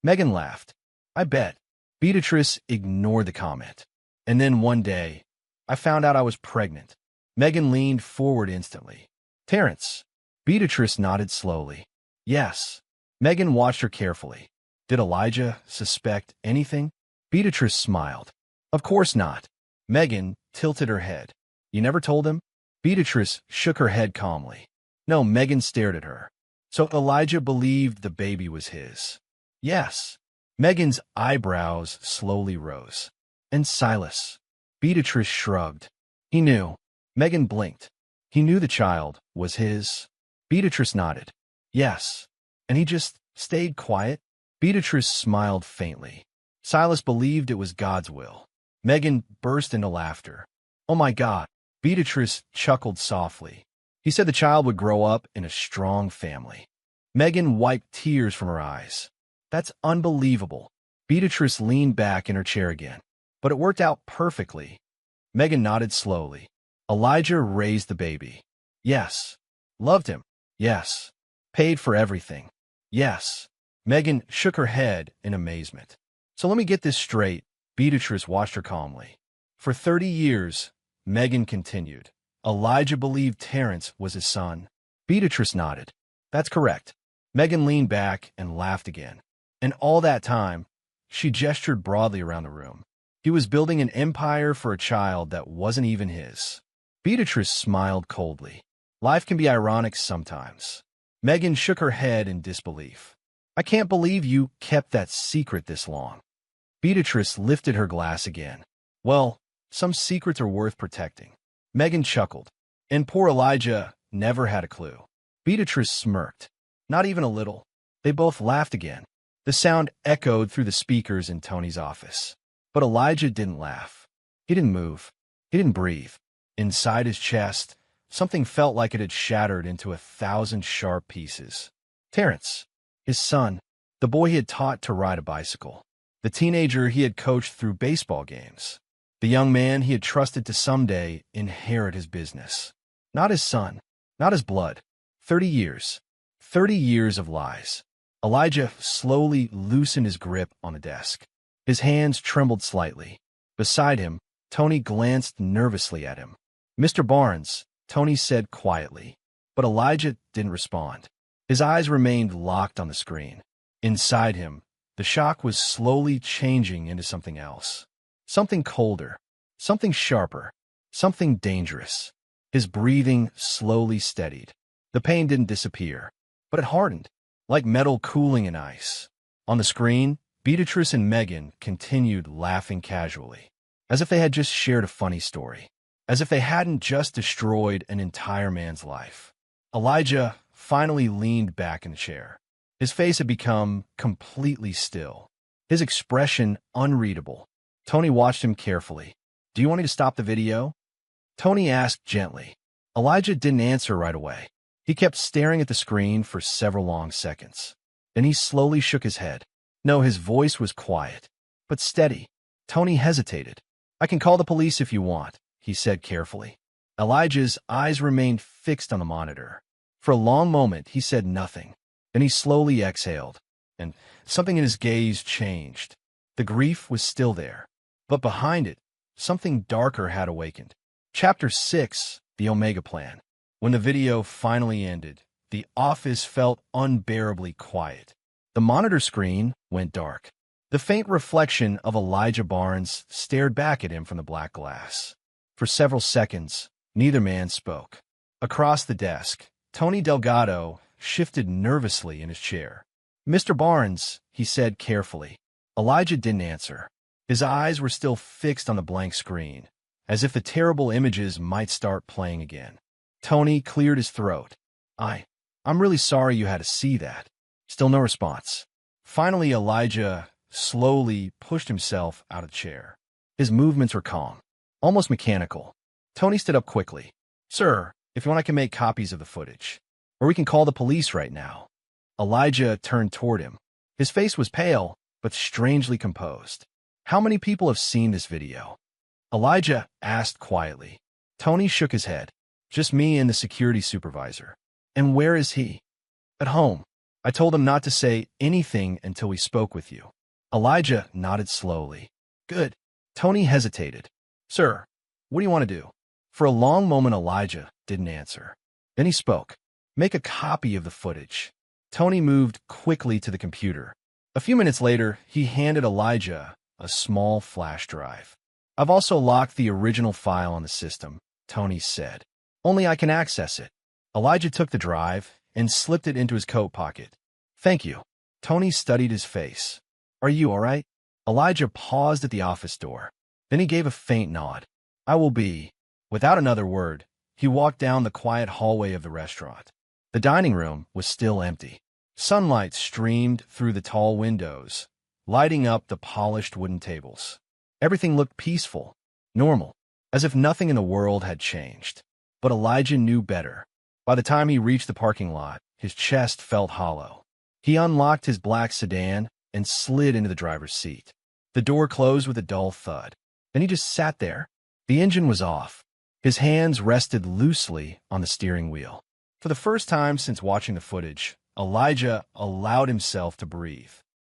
Megan laughed. I bet. Beatrice ignored the comment. And then one day, I found out I was pregnant. Megan leaned forward instantly. Terrence. Beatrice nodded slowly. Yes. Megan watched her carefully. Did Elijah suspect anything? Beatrice smiled. Of course not. Megan tilted her head. You never told him? Beatrice shook her head calmly. No, Megan stared at her. So Elijah believed the baby was his. Yes. Megan's eyebrows slowly rose. And Silas. Beatrice shrugged. He knew. Megan blinked. He knew the child was his. Beatrice nodded. Yes. And he just stayed quiet? Beatrice smiled faintly. Silas believed it was God's will. Megan burst into laughter. Oh my God. Beatrice chuckled softly. He said the child would grow up in a strong family. Megan wiped tears from her eyes. That's unbelievable. Beatrice leaned back in her chair again. But it worked out perfectly. Megan nodded slowly. Elijah raised the baby. Yes. Loved him. Yes. Paid for everything. Yes. Megan shook her head in amazement. So let me get this straight. Beatrice watched her calmly. For 30 years, Megan continued. Elijah believed Terrence was his son. Beatrice nodded. That's correct. Megan leaned back and laughed again. And all that time, she gestured broadly around the room. He was building an empire for a child that wasn't even his. Beatrice smiled coldly. Life can be ironic sometimes. Megan shook her head in disbelief. I can't believe you kept that secret this long. Beatrice lifted her glass again. Well, some secrets are worth protecting. Megan chuckled. And poor Elijah never had a clue. Beatrice smirked. Not even a little. They both laughed again. The sound echoed through the speakers in Tony's office. But Elijah didn't laugh. He didn't move. He didn't breathe. Inside his chest, something felt like it had shattered into 1,000 sharp pieces. Terrence, his son, the boy he had taught to ride a bicycle, the teenager he had coached through baseball games, the young man he had trusted to someday inherit his business. Not his son, not his blood. 30 years. 30 years of lies. Elijah slowly loosened his grip on the desk. His hands trembled slightly. Beside him, Tony glanced nervously at him. "Mr. Barnes," Tony said quietly, but Elijah didn't respond. His eyes remained locked on the screen. Inside him, the shock was slowly changing into something else. Something colder, something sharper, something dangerous. His breathing slowly steadied. The pain didn't disappear, but it hardened, like metal cooling in ice. On the screen, Beatrice and Megan continued laughing casually, as if they had just shared a funny story, as if they hadn't just destroyed an entire man's life. Elijah finally leaned back in the chair. His face had become completely still, his expression unreadable. Tony watched him carefully. "Do you want me to stop the video?" Tony asked gently. Elijah didn't answer right away. He kept staring at the screen for several long seconds. Then he slowly shook his head. No, his voice was quiet, but steady. Tony hesitated. "I can call the police if you want," he said carefully. Elijah's eyes remained fixed on the monitor. For a long moment, he said nothing. Then he slowly exhaled, and something in his gaze changed. The grief was still there, but behind it, something darker had awakened. Chapter 6, The Omega Plan. When the video finally ended, the office felt unbearably quiet. The monitor screen went dark. The faint reflection of Elijah Barnes stared back at him from the black glass. For several seconds, neither man spoke. Across the desk, Tony Delgado shifted nervously in his chair. "Mr. Barnes," he said carefully. Elijah didn't answer. His eyes were still fixed on the blank screen, as if the terrible images might start playing again. Tony cleared his throat. I'm really sorry you had to see that." Still no response. Finally, Elijah slowly pushed himself out of the chair. His movements were calm, almost mechanical. Tony stood up quickly. "Sir, if you want, I can make copies of the footage. Or we can call the police right now." Elijah turned toward him. His face was pale, but strangely composed. "How many people have seen this video?" Elijah asked quietly. Tony shook his head. "Just me and the security supervisor." "And where is he?" "At home. I told him not to say anything until we spoke with you." Elijah nodded slowly. "Good." Tony hesitated. "Sir, what do you want to do?" For a long moment, Elijah didn't answer. Then he spoke. "Make a copy of the footage." Tony moved quickly to the computer. A few minutes later, he handed Elijah a small flash drive. "I've also locked the original file on the system," Tony said. "Only I can access it." Elijah took the drive and slipped it into his coat pocket. "Thank you." Tony studied his face. "Are you all right?" Elijah paused at the office door. Then he gave a faint nod. "I will be." Without another word, he walked down the quiet hallway of the restaurant. The dining room was still empty. Sunlight streamed through the tall windows, lighting up the polished wooden tables. Everything looked peaceful, normal, as if nothing in the world had changed. But Elijah knew better. By the time he reached the parking lot, his chest felt hollow. He unlocked his black sedan and slid into the driver's seat. The door closed with a dull thud. Then he just sat there. The engine was off. His hands rested loosely on the steering wheel. For the first time since watching the footage, Elijah allowed himself to breathe.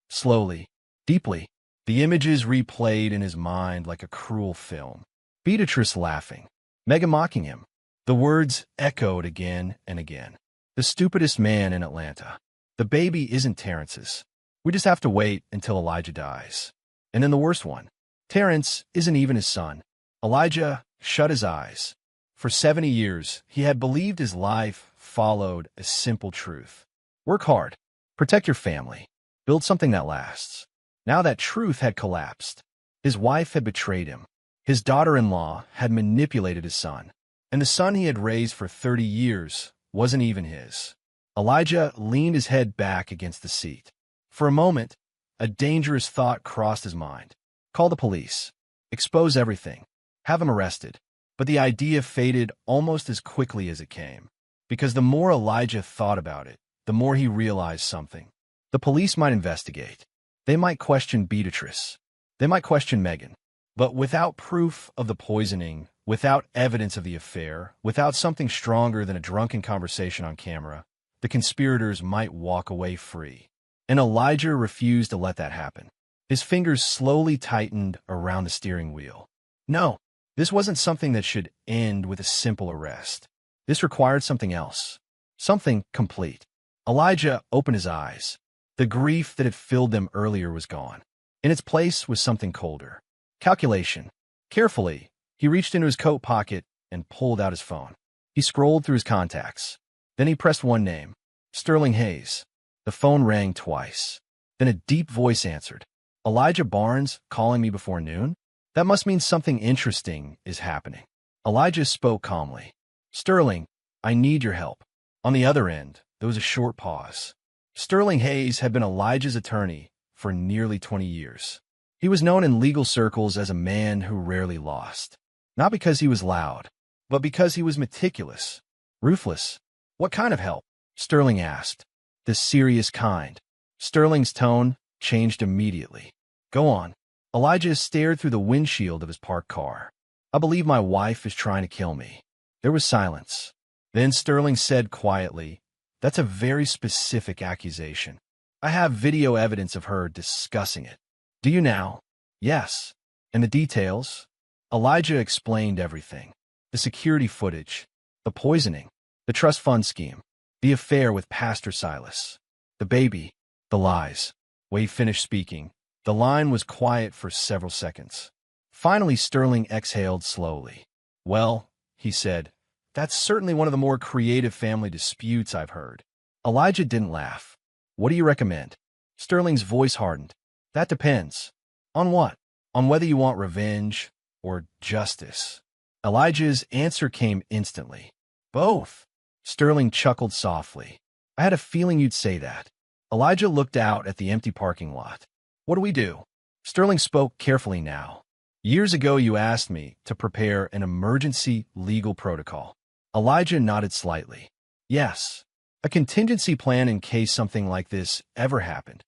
Slowly, deeply, the images replayed in his mind like a cruel film. Beatrice laughing, Megan mocking him. The words echoed again and again. "The stupidest man in Atlanta. The baby isn't Terrence's. We just have to wait until Elijah dies." And then the worst one. Terrence isn't even his son. Elijah shut his eyes. For 70 years, he had believed his life followed a simple truth. Work hard. Protect your family. Build something that lasts. Now that truth had collapsed. His wife had betrayed him. His daughter-in-law had manipulated his son. And the son he had raised for 30 years wasn't even his. Elijah leaned his head back against the seat. For a moment, a dangerous thought crossed his mind. Call the police. Expose everything. Have him arrested. But the idea faded almost as quickly as it came. Because the more Elijah thought about it, the more he realized something. The police might investigate. They might question Beatrice. They might question Megan. But without proof of the poisoning, without evidence of the affair, without something stronger than a drunken conversation on camera, the conspirators might walk away free. And Elijah refused to let that happen. His fingers slowly tightened around the steering wheel. No, this wasn't something that should end with a simple arrest. This required something else. Something complete. Elijah opened his eyes. The grief that had filled them earlier was gone. In its place was something colder. Calculation. Carefully, he reached into his coat pocket and pulled out his phone. He scrolled through his contacts. Then he pressed one name. Sterling Hayes. The phone rang twice. Then a deep voice answered. Elijah Barnes calling me before noon? That must mean something interesting is happening. Elijah spoke calmly. Sterling, I need your help. On the other end, there was a short pause. Sterling Hayes had been Elijah's attorney for nearly 20 years. He was known in legal circles as a man who rarely lost. Not because he was loud, but because he was meticulous, ruthless. What kind of help? Sterling asked. The serious kind. Sterling's tone changed immediately. Go on. Elijah stared through the windshield of his parked car. I believe my wife is trying to kill me. There was silence. Then Sterling said quietly, That's a very specific accusation. I have video evidence of her discussing it. Do you now? Yes. And the details? Elijah explained everything. The security footage, the poisoning, the trust fund scheme, the affair with Pastor Silas, the baby, the lies. Wade finished speaking. The line was quiet for several seconds. Finally, Sterling exhaled slowly. Well, he said, that's certainly one of the more creative family disputes I've heard. Elijah didn't laugh. What do you recommend? Sterling's voice hardened. That depends. On what? On whether you want revenge or justice. Elijah's answer came instantly. Both. Sterling chuckled softly. I had a feeling you'd say that. Elijah looked out at the empty parking lot. What do we do? Sterling spoke carefully now. Years ago, you asked me to prepare an emergency legal protocol. Elijah nodded slightly. Yes, a contingency plan in case something like this ever happened.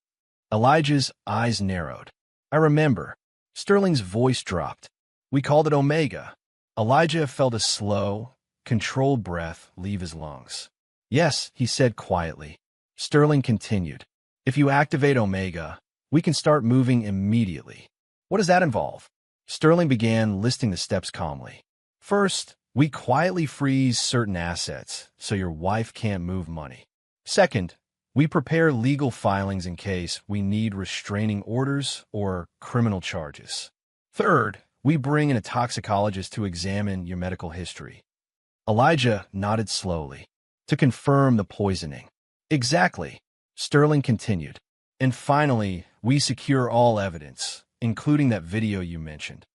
Elijah's eyes narrowed. I remember. Sterling's voice dropped. We called it Omega. Elijah felt a slow, controlled breath leave his lungs. Yes, he said quietly. Sterling continued. If you activate Omega, we can start moving immediately. What does that involve? Sterling began listing the steps calmly. First, we quietly freeze certain assets so your wife can't move money. Second, we prepare legal filings in case we need restraining orders or criminal charges. Third, we bring in a toxicologist to examine your medical history. Elijah nodded slowly. To confirm the poisoning. Exactly. Sterling continued. And finally, we secure all evidence, including that video you mentioned.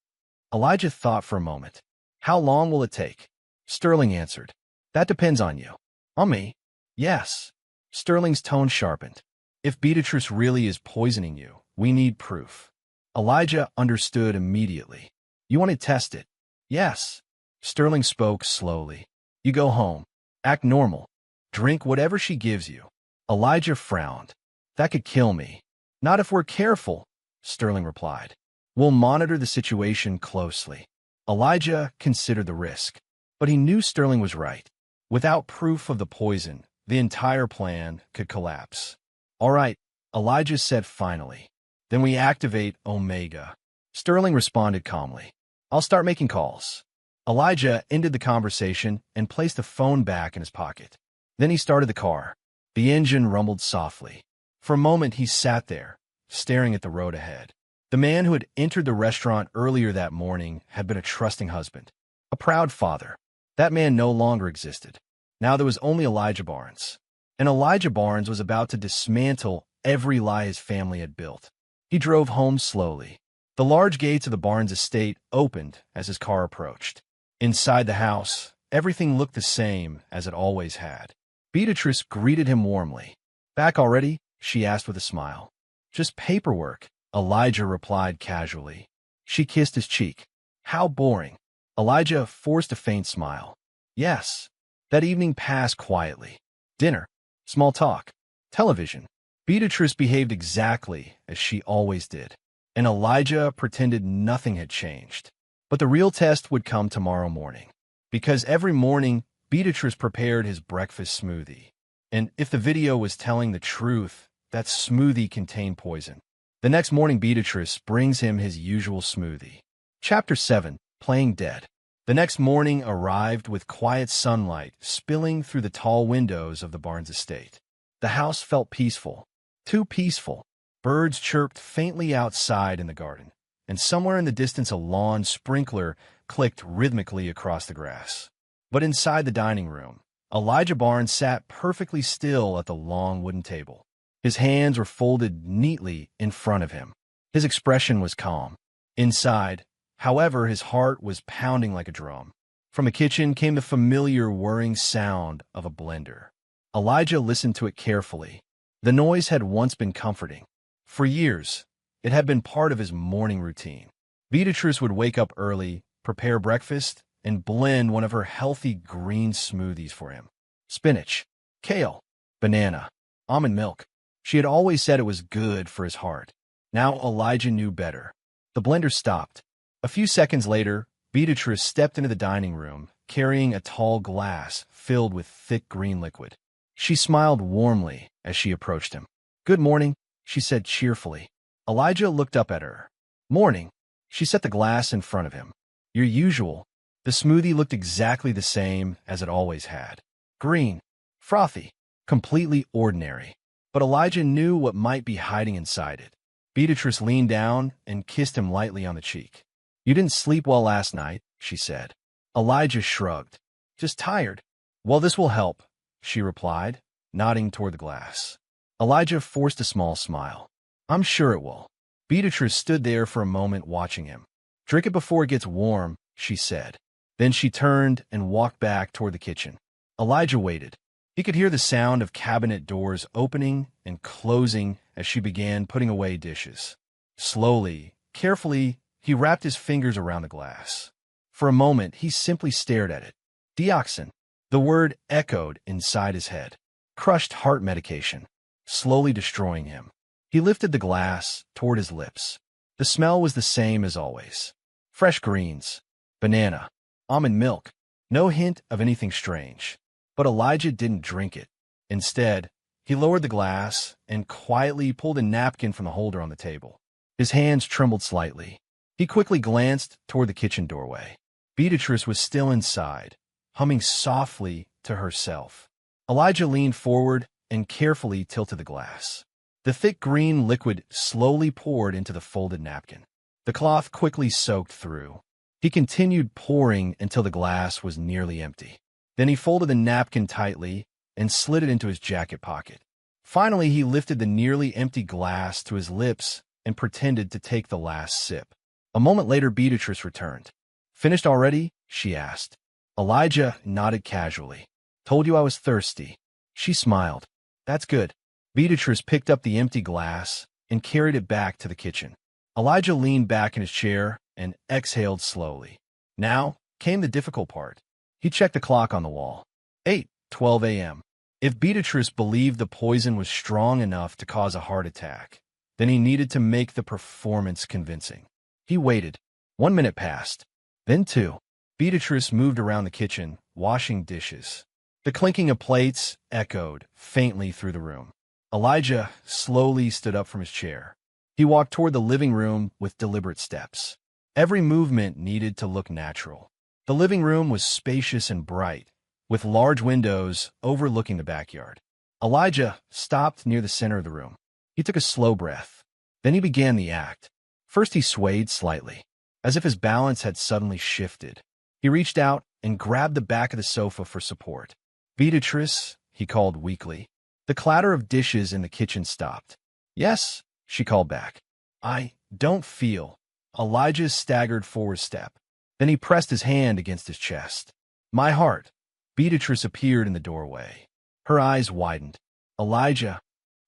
Elijah thought for a moment. How long will it take? Sterling answered. That depends on you. On me? Yes. Sterling's tone sharpened. If Beatrice really is poisoning you, we need proof. Elijah understood immediately. You want to test it? Yes. Sterling spoke slowly. You go home. Act normal. Drink whatever she gives you. Elijah frowned. That could kill me. Not if we're careful, Sterling replied. We'll monitor the situation closely. Elijah considered the risk, but he knew Sterling was right. Without proof of the poison, the entire plan could collapse. All right, Elijah said finally. Then we activate Omega. Sterling responded calmly. I'll start making calls. Elijah ended the conversation and placed the phone back in his pocket. Then he started the car. The engine rumbled softly. For a moment, he sat there, staring at the road ahead. The man who had entered the restaurant earlier that morning had been a trusting husband, a proud father. That man no longer existed. Now there was only Elijah Barnes. And Elijah Barnes was about to dismantle every lie his family had built. He drove home slowly. The large gates of the Barnes estate opened as his car approached. Inside the house, everything looked the same as it always had. Beatrice greeted him warmly. Back already? She asked with a smile. Just paperwork, Elijah replied casually. She kissed his cheek. How boring. Elijah forced a faint smile. Yes. That evening passed quietly. Dinner, small talk, television. Beatrice behaved exactly as she always did, and Elijah pretended nothing had changed. But the real test would come tomorrow morning, because every morning Beatrice prepared his breakfast smoothie. And if the video was telling the truth, that smoothie contained poison. The next morning, Beatrice brings him his usual smoothie. Chapter 7. Playing Dead. The next morning arrived with quiet sunlight spilling through the tall windows of the Barnes estate. The house felt peaceful. Too peaceful. Birds chirped faintly outside in the garden, and somewhere in the distance a lawn sprinkler clicked rhythmically across the grass. But inside the dining room, Elijah Barnes sat perfectly still at the long wooden table. His hands were folded neatly in front of him. His expression was calm. Inside, however, his heart was pounding like a drum. From the kitchen came the familiar whirring sound of a blender. Elijah listened to it carefully. The noise had once been comforting. For years, it had been part of his morning routine. Beatrice would wake up early, prepare breakfast, and blend one of her healthy green smoothies for him. Spinach, kale, banana, almond milk. She had always said it was good for his heart. Now Elijah knew better. The blender stopped. A few seconds later, Beatrice stepped into the dining room, carrying a tall glass filled with thick green liquid. She smiled warmly as she approached him. "Good morning," she said cheerfully. Elijah looked up at her. "Morning." She set the glass in front of him. "Your usual." The smoothie looked exactly the same as it always had. Green, frothy, completely ordinary. But Elijah knew what might be hiding inside it. Beatrice leaned down and kissed him lightly on the cheek. "You didn't sleep well last night," she said. Elijah shrugged. "Just tired." "Well, this will help," she replied, nodding toward the glass. Elijah forced a small smile. "I'm sure it will." Beatrice stood there for a moment watching him. "Drink it before it gets warm," she said. Then she turned and walked back toward the kitchen. Elijah waited. He could hear the sound of cabinet doors opening and closing as she began putting away dishes. Slowly, carefully, he wrapped his fingers around the glass. For a moment, he simply stared at it. Dioxin. The word echoed inside his head. Crushed heart medication, slowly destroying him. He lifted the glass toward his lips. The smell was the same as always. Fresh greens, banana, almond milk. No hint of anything strange. But Elijah didn't drink it. Instead, he lowered the glass and quietly pulled a napkin from the holder on the table. His hands trembled slightly. He quickly glanced toward the kitchen doorway. Beatrice was still inside, humming softly to herself. Elijah leaned forward and carefully tilted the glass. The thick green liquid slowly poured into the folded napkin. The cloth quickly soaked through. He continued pouring until the glass was nearly empty. Then he folded the napkin tightly and slid it into his jacket pocket. Finally, he lifted the nearly empty glass to his lips and pretended to take the last sip. A moment later, Beatrice returned. "Finished already?" she asked. Elijah nodded casually. "Told you I was thirsty." She smiled. "That's good." Beatrice picked up the empty glass and carried it back to the kitchen. Elijah leaned back in his chair and exhaled slowly. Now came the difficult part. He checked the clock on the wall. 8:12 a.m. If Beatrice believed the poison was strong enough to cause a heart attack, then he needed to make the performance convincing. He waited. 1 minute passed. Then 2. Beatrice moved around the kitchen, washing dishes. The clinking of plates echoed faintly through the room. Elijah slowly stood up from his chair. He walked toward the living room with deliberate steps. Every movement needed to look natural. The living room was spacious and bright, with large windows overlooking the backyard. Elijah stopped near the center of the room. He took a slow breath. Then he began the act. First he swayed slightly, as if his balance had suddenly shifted. He reached out and grabbed the back of the sofa for support. "Beatrice," he called weakly. The clatter of dishes in the kitchen stopped. "Yes," she called back. "I don't feel." Elijah staggered forward a step. Then he pressed his hand against his chest. "My heart." Beatrice appeared in the doorway. Her eyes widened. "Elijah."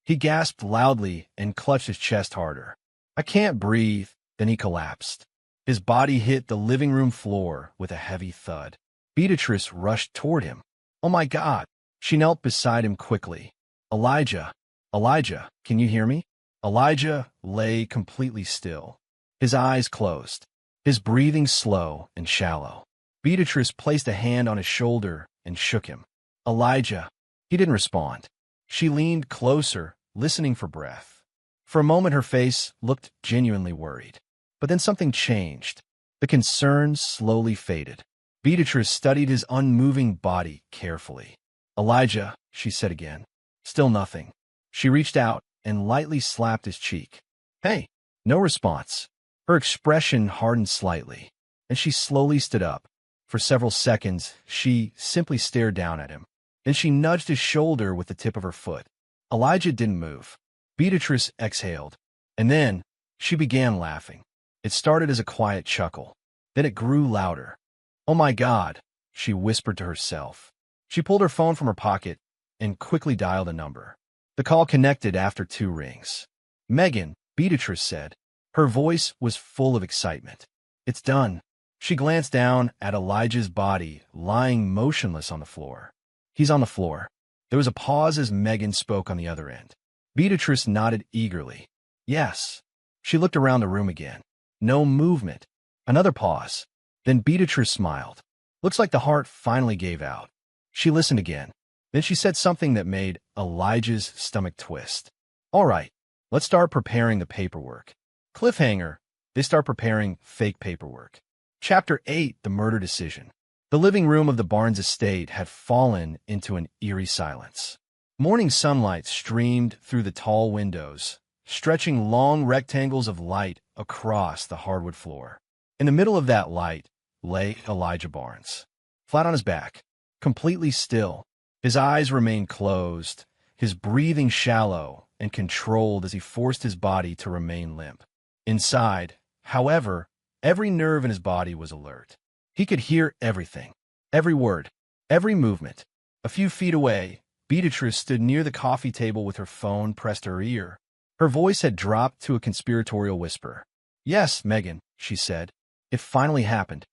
He gasped loudly and clutched his chest harder. "I can't breathe." Then he collapsed. His body hit the living room floor with a heavy thud. Beatrice rushed toward him. "Oh my God." She knelt beside him quickly. "Elijah. Elijah, can you hear me?" Elijah lay completely still. His eyes closed. His breathing slow and shallow. Beatrice placed a hand on his shoulder and shook him. "Elijah." He didn't respond. She leaned closer, listening for breath. For a moment, her face looked genuinely worried. But then something changed. The concern slowly faded. Beatrice studied his unmoving body carefully. "Elijah," she said again. Still nothing. She reached out and lightly slapped his cheek. "Hey!" No response. Her expression hardened slightly, and she slowly stood up. For several seconds, she simply stared down at him. Then she nudged his shoulder with the tip of her foot. Elijah didn't move. Beatrice exhaled. And then she began laughing. It started as a quiet chuckle. Then it grew louder. "Oh my God," she whispered to herself. She pulled her phone from her pocket and quickly dialed a number. The call connected after 2 rings. "Megan," Beatrice said. Her voice was full of excitement. "It's done." She glanced down at Elijah's body lying motionless on the floor. "He's on the floor." There was a pause as Megan spoke on the other end. Beatrice nodded eagerly. "Yes." She looked around the room again. No movement. Another pause. Then Beatrice smiled. "Looks like the heart finally gave out." She listened again. Then she said something that made Elijah's stomach twist. "All right, let's start preparing the paperwork." Cliffhanger. They start preparing fake paperwork. Chapter 8, The Murder Decision. The living room of the Barnes estate had fallen into an eerie silence. Morning sunlight streamed through the tall windows, stretching long rectangles of light across the hardwood floor. In the middle of that light lay Elijah Barnes, flat on his back, completely still. His eyes remained closed, his breathing shallow and controlled as he forced his body to remain limp. Inside, however, every nerve in his body was alert. He could hear everything, every word, every movement. A few feet away, Beatrice stood near the coffee table with her phone pressed to her ear. Her voice had dropped to a conspiratorial whisper. "Yes, Megan," she said. "It finally happened."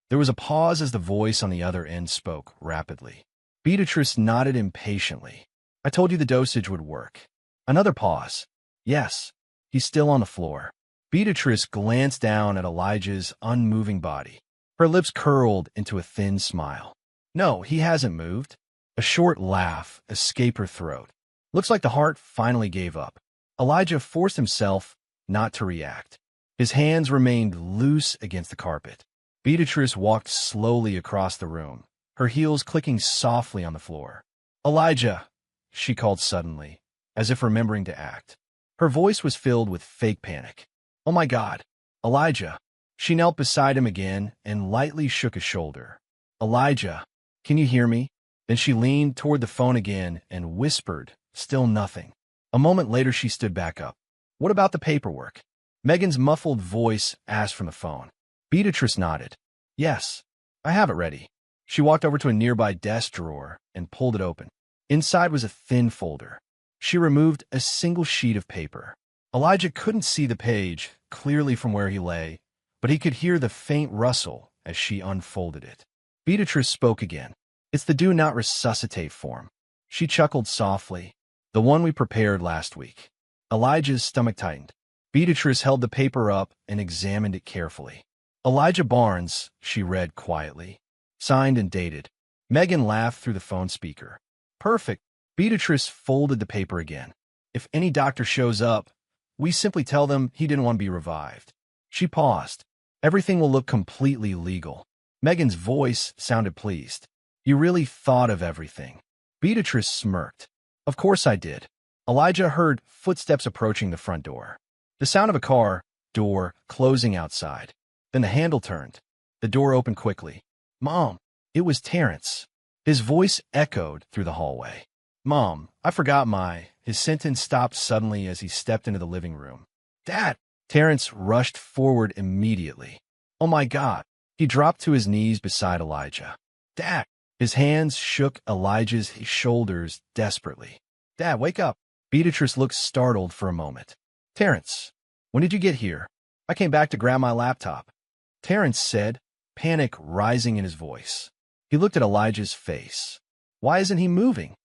There was a pause as the voice on the other end spoke rapidly. Beatrice nodded impatiently. "I told you the dosage would work." Another pause. "Yes." "He's still on the floor." Beatrice glanced down at Elijah's unmoving body. Her lips curled into a thin smile. "No, he hasn't moved." A short laugh escaped her throat. "Looks like the heart finally gave up." Elijah forced himself not to react. His hands remained loose against the carpet. Beatrice walked slowly across the room, her heels clicking softly on the floor. "Elijah," she called suddenly, as if remembering to act. Her voice was filled with fake panic. "Oh my God, Elijah." She knelt beside him again and lightly shook his shoulder. "Elijah, can you hear me?" Then she leaned toward the phone again and whispered, still nothing. A moment later she stood back up. "What about the paperwork?" Megan's muffled voice asked from the phone. Beatrice nodded. "Yes, I have it ready." She walked over to a nearby desk drawer and pulled it open. Inside was a thin folder. She removed a single sheet of paper. Elijah couldn't see the page clearly from where he lay, but he could hear the faint rustle as she unfolded it. Beatrice spoke again. "It's the do not resuscitate form." She chuckled softly. "The one we prepared last week." Elijah's stomach tightened. Beatrice held the paper up and examined it carefully. "Elijah Barnes," she read quietly. "Signed and dated." Megan laughed through the phone speaker. "Perfect." Beatrice folded the paper again. "If any doctor shows up, we simply tell them he didn't want to be revived." She paused. "Everything will look completely legal." Megan's voice sounded pleased. "You really thought of everything." Beatrice smirked. "Of course I did." Elijah heard footsteps approaching the front door. The sound of a car door closing outside. Then the handle turned. The door opened quickly. "Mom." It was Terrence. His voice echoed through the hallway. "Mom, I forgot my..." His sentence stopped suddenly as he stepped into the living room. "Dad!" Terrence rushed forward immediately. "Oh my God!" He dropped to his knees beside Elijah. "Dad!" His hands shook Elijah's shoulders desperately. "Dad, wake up!" Beatrice looked startled for a moment. "Terrence, when did you get here?" "I came back to grab my laptop," Terrence said, panic rising in his voice. He looked at Elijah's face. "Why isn't he moving?"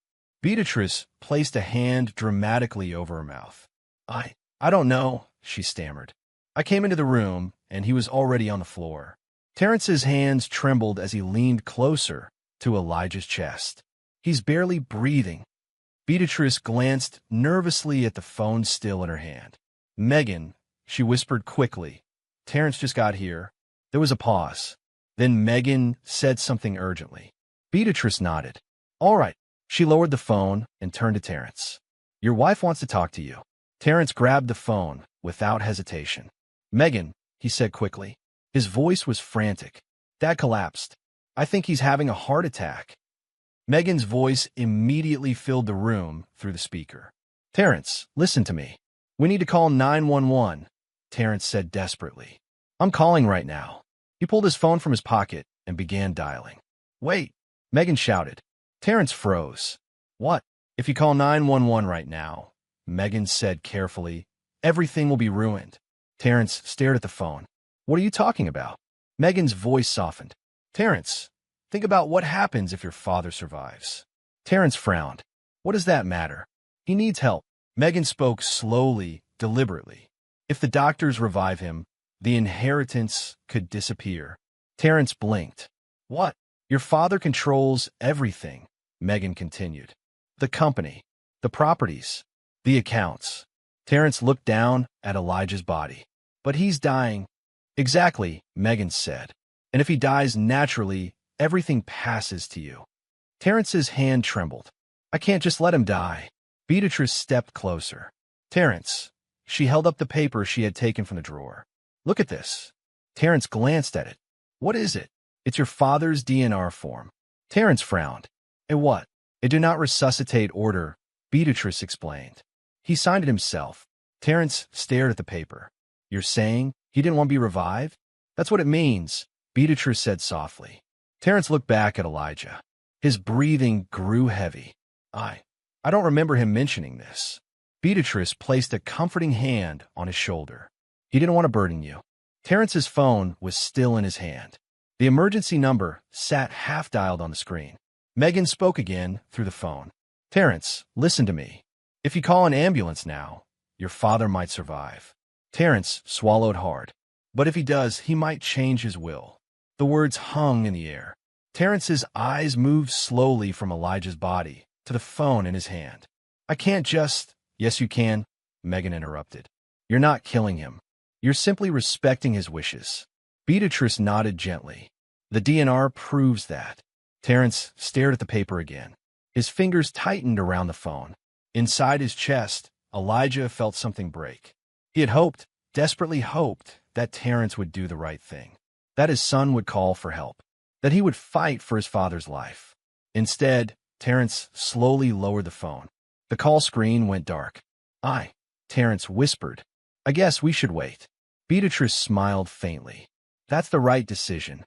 Beatrice placed a hand dramatically over her mouth. I don't know," she stammered. "I came into the room, and he was already on the floor." Terrence's hands trembled as he leaned closer to Elijah's chest. "He's barely breathing." Beatrice glanced nervously at the phone still in her hand. Megan, she whispered quickly. Terrence just got here. There was a pause. Then Megan said something urgently. Beatrice nodded. All right. She lowered the phone and turned to Terrence. Your wife wants to talk to you. Terrence grabbed the phone without hesitation. Megan, he said quickly. His voice was frantic. Dad collapsed. I think he's having a heart attack. Megan's voice immediately filled the room through the speaker. Terrence, listen to me. We need to call 911, Terrence said desperately. I'm calling right now. He pulled his phone from his pocket and began dialing. Wait, Megan shouted. Terrence froze. What? If you call 911 right now, Megan said carefully, everything will be ruined. Terrence stared at the phone. What are you talking about? Megan's voice softened. Terrence, think about what happens if your father survives. Terrence frowned. What does that matter? He needs help. Megan spoke slowly, deliberately. If the doctors revive him, the inheritance could disappear. Terrence blinked. What? Your father controls everything, Megan continued. The company, the properties, the accounts. Terrence looked down at Elijah's body. But he's dying. Exactly, Megan said. And if he dies naturally, everything passes to you. Terrence's hand trembled. I can't just let him die. Beatrice stepped closer. Terrence. She held up the paper she had taken from the drawer. Look at this. Terrence glanced at it. What is it? It's your father's DNR form. Terrence frowned. It what? It do not resuscitate order, Beatrice explained. He signed it himself. Terrence stared at the paper. You're saying he didn't want to be revived? That's what it means, Beatrice said softly. Terrence looked back at Elijah. His breathing grew heavy. I don't remember him mentioning this. Beatrice placed a comforting hand on his shoulder. He didn't want to burden you. Terrence's phone was still in his hand. The emergency number sat half-dialed on the screen. Megan spoke again through the phone. Terrence, listen to me. If you call an ambulance now, your father might survive. Terrence swallowed hard. But if he does, he might change his will. The words hung in the air. Terrence's eyes moved slowly from Elijah's body to the phone in his hand. I can't just... Yes, you can, Megan interrupted. You're not killing him. You're simply respecting his wishes. Beatrice nodded gently. The DNR proves that. Terrence stared at the paper again. His fingers tightened around the phone. Inside his chest, Elijah felt something break. He had hoped, desperately hoped, that Terrence would do the right thing. That his son would call for help. That he would fight for his father's life. Instead, Terrence slowly lowered the phone. The call screen went dark. Terrence whispered. I guess we should wait. Beatrice smiled faintly. That's the right decision.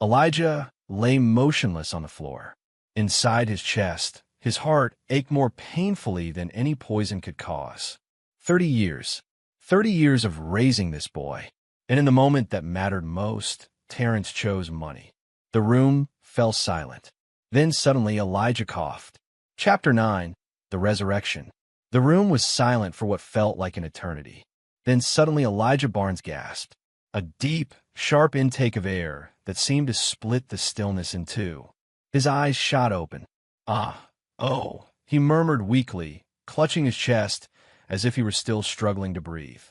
Elijah lay motionless on the floor. Inside his chest, his heart ached more painfully than any poison could cause. 30 years. 30 years of raising this boy. And in the moment that mattered most, Terrence chose money. The room fell silent. Then suddenly Elijah coughed. Chapter 9. The Resurrection. The room was silent for what felt like an eternity. Then suddenly Elijah Barnes gasped. A deep, sharp intake of air that seemed to split the stillness in two. His eyes shot open. He murmured weakly, clutching his chest as if he were still struggling to breathe.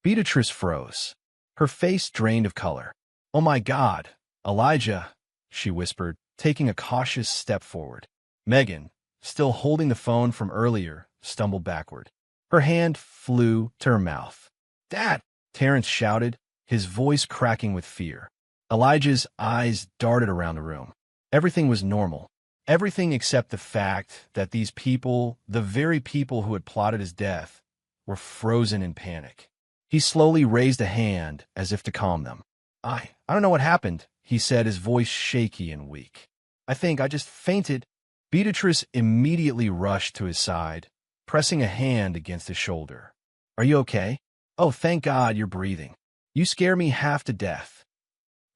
Beatrice froze. Her face drained of color. Oh my God, Elijah, she whispered, taking a cautious step forward. Megan, still holding the phone from earlier, stumbled backward. Her hand flew to her mouth. Dad! Terrence shouted, his voice cracking with fear. Elijah's eyes darted around the room. Everything was normal. Everything except the fact that these people, the very people who had plotted his death, were frozen in panic. He slowly raised a hand as if to calm them. I don't know what happened, he said, his voice shaky and weak. I think I just fainted. Beatrice immediately rushed to his side, pressing a hand against his shoulder. Are you okay? Oh, thank God you're breathing. You scare me half to death.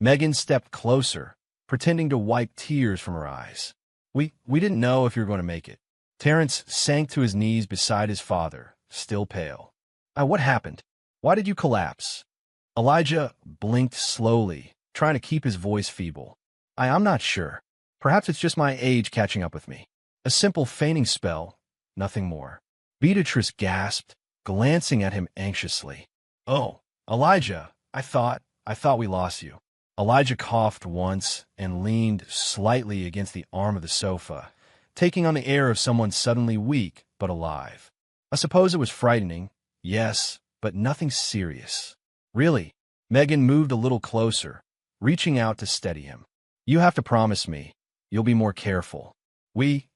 Megan stepped closer, pretending to wipe tears from her eyes. We didn't know if you were going to make it. Terrence sank to his knees beside his father, still pale. What happened? Why did you collapse? Elijah blinked slowly, trying to keep his voice feeble. I'm not sure. Perhaps it's just my age catching up with me. A simple fainting spell. nothing more. Beatrice gasped, glancing at him anxiously. "Oh, Elijah, I thought we lost you." Elijah coughed once and leaned slightly against the arm of the sofa, taking on the air of someone suddenly weak but alive. "I suppose it was frightening, yes, but nothing serious." "Really?" Megan moved a little closer, reaching out to steady him. "You have to promise me you'll be more careful. We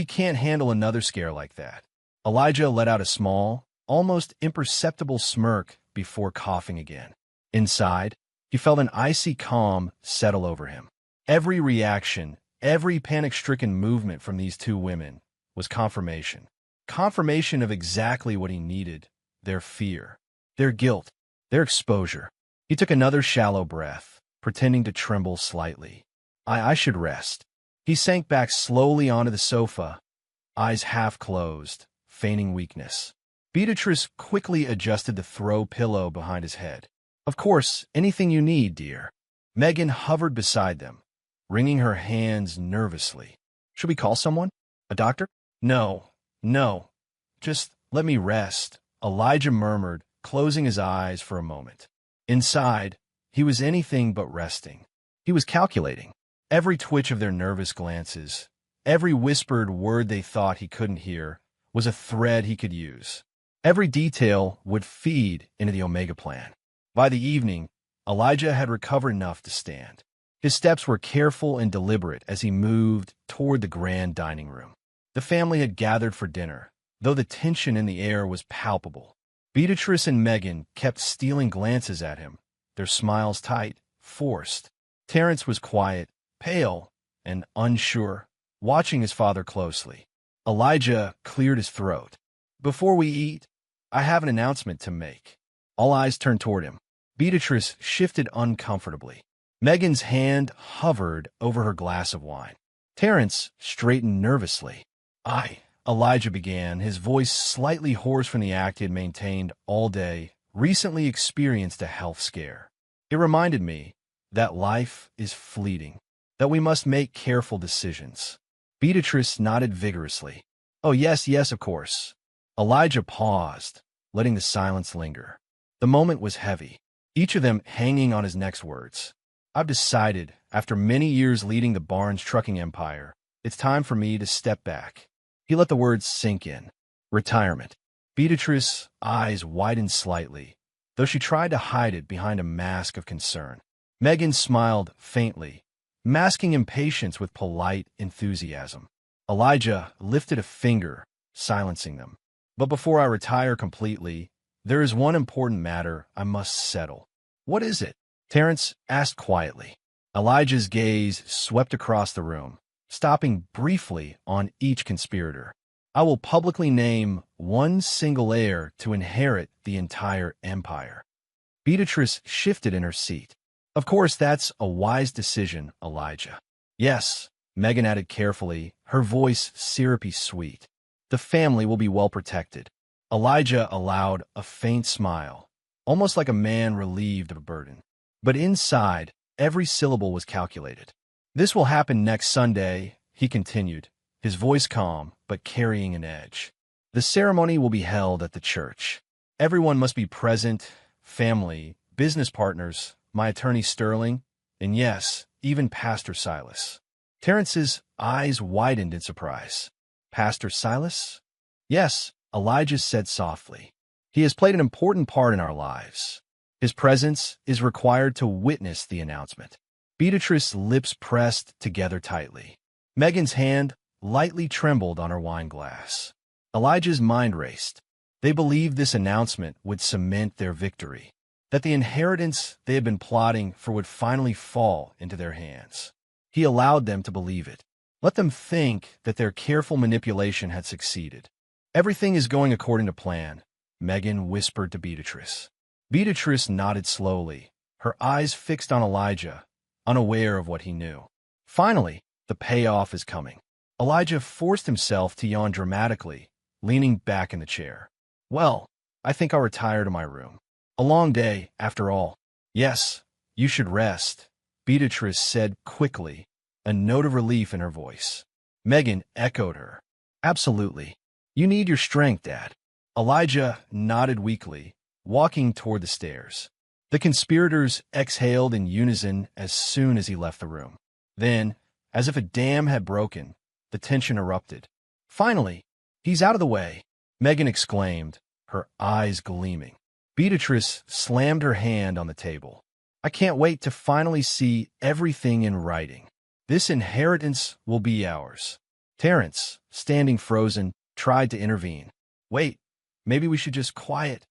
can't handle another scare like that." Elijah let out a small, almost imperceptible smirk before coughing again. Inside, he felt an icy calm settle over him. Every reaction, every panic-stricken movement from these two women was confirmation. Confirmation of exactly what he needed: their fear, their guilt, their exposure. He took another shallow breath, pretending to tremble slightly. I should rest." He sank back slowly onto the sofa, eyes half closed, feigning weakness. Beatrice quickly adjusted the throw pillow behind his head. "Of course, anything you need, dear." Megan hovered beside them, wringing her hands nervously. "Should we call someone? A doctor?" No. Just let me rest," Elijah murmured, closing his eyes for a moment. Inside, he was anything but resting. He was calculating. Every twitch of their nervous glances, every whispered word they thought he couldn't hear, was a thread he could use. Every detail would feed into the Omega plan. By the evening, Elijah had recovered enough to stand. His steps were careful and deliberate as he moved toward the grand dining room. The family had gathered for dinner, though the tension in the air was palpable. Beatrice and Megan kept stealing glances at him, their smiles tight, forced. Terence was quiet, pale, and unsure, watching his father closely. Elijah cleared his throat. "Before we eat, I have an announcement to make." All eyes turned toward him. Beatrice shifted uncomfortably. Megan's hand hovered over her glass of wine. Terence straightened nervously. Elijah began, his voice slightly hoarse from the act he had maintained all day, recently experienced a health scare. "It reminded me that life is fleeting, that we must make careful decisions." Beatrice nodded vigorously. "Oh, yes, of course." Elijah paused, letting the silence linger. The moment was heavy, each of them hanging on his next words. "I've decided, after many years leading the Barnes trucking empire, it's time for me to step back." He let the words sink in. Retirement. Beatrice's eyes widened slightly, though she tried to hide it behind a mask of concern. Megan smiled faintly, masking impatience with polite enthusiasm. Elijah lifted a finger, silencing them. "But before I retire completely, there is one important matter I must settle." "What is it?" Terence asked quietly. Elijah's gaze swept across the room, stopping briefly on each conspirator. "I will publicly name one single heir to inherit the entire empire." Beatrice shifted in her seat. "Of course, that's a wise decision, Elijah." "Yes," Megan added carefully, her voice syrupy sweet. "The family will be well protected." Elijah allowed a faint smile, almost like a man relieved of a burden. But inside, every syllable was calculated. "This will happen next Sunday," he continued, his voice calm but carrying an edge. "The ceremony will be held at the church. Everyone must be present: family, business partners, my attorney Sterling, and yes, even Pastor Silas." Terence's eyes widened in surprise. "Pastor Silas?" "Yes," Elijah said softly. "He has played an important part in our lives. His presence is required to witness the announcement." Beatrice's lips pressed together tightly. Megan's hand lightly trembled on her wine glass. Elijah's mind raced. They believed this announcement would cement their victory, that the inheritance they had been plotting for would finally fall into their hands. He allowed them to believe it. Let them think that their careful manipulation had succeeded. "Everything is going according to plan," Megan whispered to Beatrice. Beatrice nodded slowly, her eyes fixed on Elijah, unaware of what he knew. Finally, the payoff is coming. Elijah forced himself to yawn dramatically, leaning back in the chair. "Well, I think I'll retire to my room. A long day, after all." "Yes, you should rest," Beatrice said quickly, a note of relief in her voice. Megan echoed her. "Absolutely." You need your strength, Dad. Elijah nodded weakly, walking toward the stairs. The conspirators exhaled in unison as soon as he left the room. Then, as if a dam had broken, the tension erupted. Finally, he's out of the way, Megan exclaimed, her eyes gleaming. Beatrice slammed her hand on the table. I can't wait to finally see everything in writing. This inheritance will be ours. Terence, standing frozen, tried to intervene. Wait, maybe we should just quiet.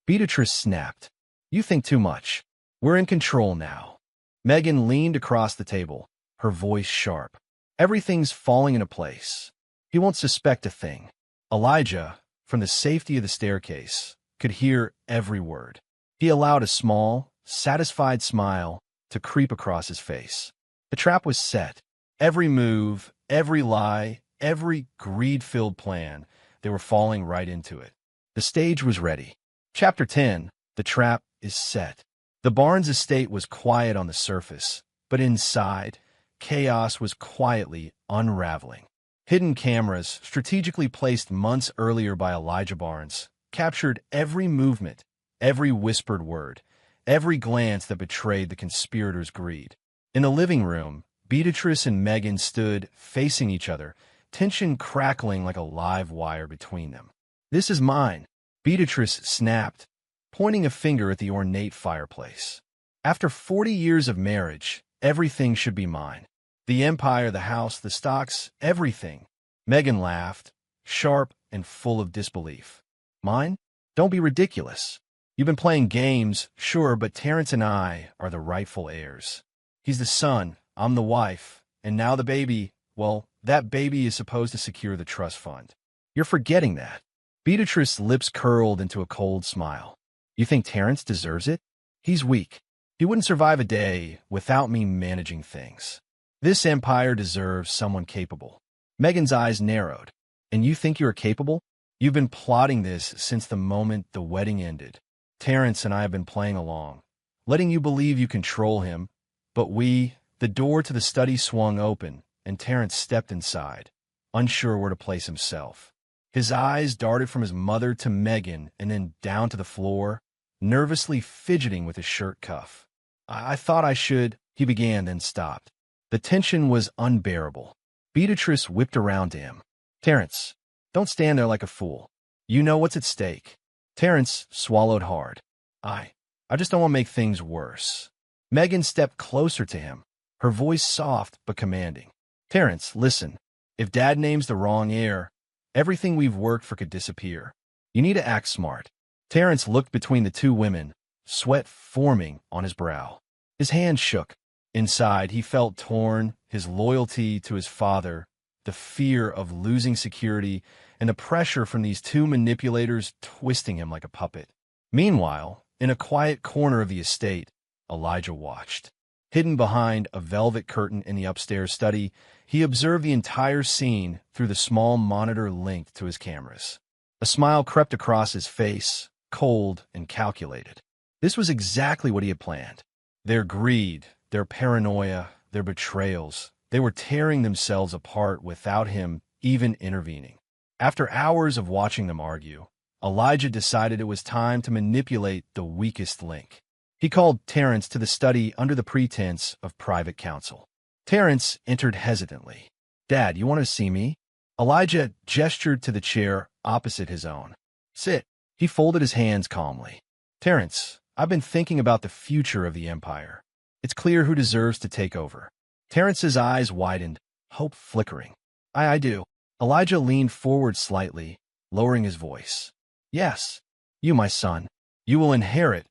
Beatrice snapped. You think too much. We're in control now. Megan leaned across the table, her voice sharp. Everything's falling into place. He won't suspect a thing. Elijah, from the safety of the staircase, could hear every word. He allowed a small, satisfied smile to creep across his face. The trap was set. Every move, every lie, every greed-filled plan, they were falling right into it. The stage was ready. Chapter 10, The Trap is Set. The Barnes estate was quiet on the surface, but inside, chaos was quietly unraveling. Hidden cameras, strategically placed months earlier by Elijah Barnes, captured every movement, every whispered word, every glance that betrayed the conspirators' greed. In the living room, Beatrice and Megan stood facing each other, tension crackling like a live wire between them. This is mine, Beatrice snapped, pointing a finger at the ornate fireplace. After 40 years of marriage, everything should be mine. The empire, the house, the stocks, everything. Megan laughed, sharp and full of disbelief. Mine? Don't be ridiculous. You've been playing games, sure, but Terence and I are the rightful heirs. He's the son, I'm the wife, and now the baby, well, that baby is supposed to secure the trust fund. You're forgetting that. Beatrice's lips curled into a cold smile. You think Terence deserves it? He's weak. He wouldn't survive a day without me managing things. This empire deserves someone capable. Megan's eyes narrowed. And you think you're capable? You've been plotting this since the moment the wedding ended. Terence and I have been playing along, letting you believe you control him, but the door to the study swung open, and Terence stepped inside, unsure where to place himself. His eyes darted from his mother to Megan and then down to the floor, nervously fidgeting with his shirt cuff. I thought I should, he began, then stopped. The tension was unbearable. Beatrice whipped around to him. Terence, don't stand there like a fool. You know what's at stake. Terence swallowed hard. I just don't want to make things worse. Megan stepped closer to him, her voice soft but commanding. Terence, listen. If Dad names the wrong heir, everything we've worked for could disappear. You need to act smart. Terence looked between the two women, sweat forming on his brow. His hand shook. Inside, he felt torn, his loyalty to his father, the fear of losing security, and the pressure from these two manipulators twisting him like a puppet. Meanwhile, in a quiet corner of the estate, Elijah watched. Hidden behind a velvet curtain in the upstairs study, he observed the entire scene through the small monitor linked to his cameras. A smile crept across his face, cold and calculated. This was exactly what he had planned. Their greed, their paranoia, their betrayals, they were tearing themselves apart without him even intervening. After hours of watching them argue, Elijah decided it was time to manipulate the weakest link. He called Terence to the study under the pretense of private counsel. Terence entered hesitantly. Dad, you want to see me? Elijah gestured to the chair opposite his own. Sit. He folded his hands calmly. Terence, I've been thinking about the future of the empire. It's clear who deserves to take over. Terence's eyes widened, hope flickering. I do. Elijah leaned forward slightly, lowering his voice. Yes, you, my son. You will inherit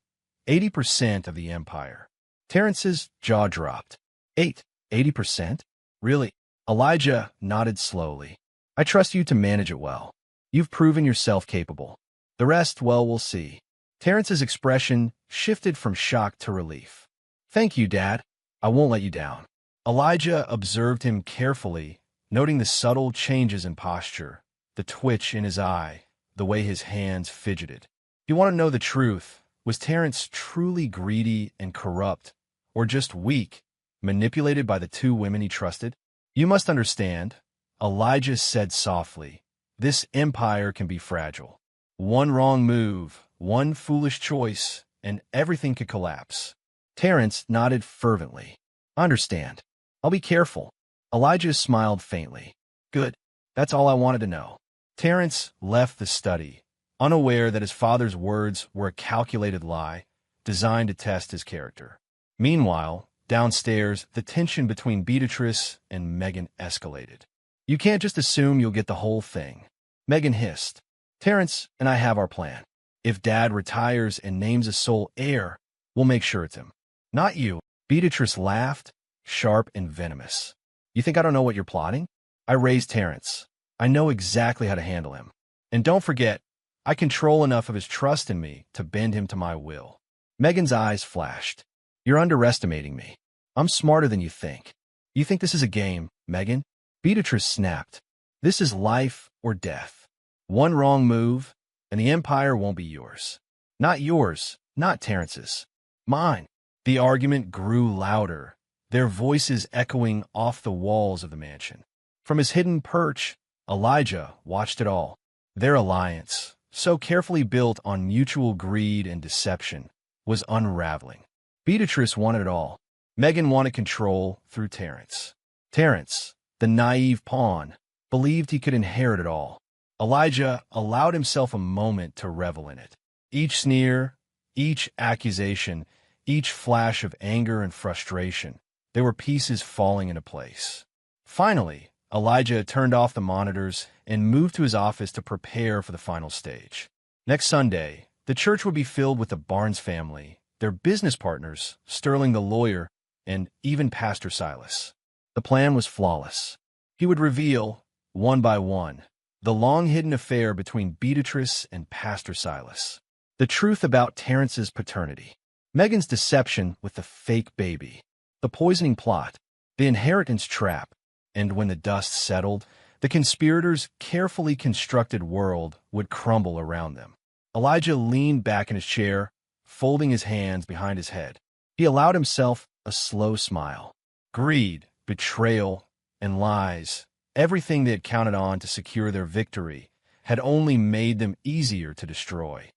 80% of the empire. Terence's jaw dropped. 80%? Really? Elijah nodded slowly. I trust you to manage it well. You've proven yourself capable. The rest, well, we'll see. Terence's expression shifted from shock to relief. Thank you, Dad. I won't let you down. Elijah observed him carefully, noting the subtle changes in posture, the twitch in his eye, the way his hands fidgeted. You want to know the truth. Was Terence truly greedy and corrupt, or just weak, manipulated by the two women he trusted? You must understand, Elijah said softly, This empire can be fragile. One wrong move, one foolish choice, and everything could collapse. Terence nodded fervently. Understand. I'll be careful. Elijah smiled faintly. Good. That's all I wanted to know. Terence left the study, unaware that his father's words were a calculated lie designed to test his character. Meanwhile, downstairs, the tension between Beatrice and Megan escalated. You can't just assume you'll get the whole thing. Megan hissed. Terence and I have our plan. If Dad retires and names a sole heir, we'll make sure it's him. Not you. Beatrice laughed, sharp and venomous. You think I don't know what you're plotting? I raised Terence. I know exactly how to handle him. And don't forget, I control enough of his trust in me to bend him to my will. Megan's eyes flashed. You're underestimating me. I'm smarter than you think. You think this is a game, Megan? Beatrice snapped. This is life or death. One wrong move, and the empire won't be yours. Not yours, not Terence's. Mine. The argument grew louder, their voices echoing off the walls of the mansion. From his hidden perch, Elijah watched it all. Their alliance, so carefully built on mutual greed and deception, was unraveling. Beatrice wanted it all. Megan wanted control through Terence. Terence, the naive pawn, believed he could inherit it all. Elijah allowed himself a moment to revel in it. Each sneer, each accusation, each flash of anger and frustration, there were pieces falling into place. Finally, Elijah turned off the monitors and moved to his office to prepare for the final stage. Next Sunday, the church would be filled with the Barnes family, their business partners, Sterling the lawyer, and even Pastor Silas. The plan was flawless. He would reveal, one by one, the long-hidden affair between Beatrice and Pastor Silas. The truth about Terence's paternity. Megan's deception with the fake baby. The poisoning plot. The inheritance trap. And when the dust settled, the conspirators' carefully constructed world would crumble around them. Elijah leaned back in his chair, folding his hands behind his head. He allowed himself a slow smile. Greed, betrayal, and lies, everything they had counted on to secure their victory, had only made them easier to destroy.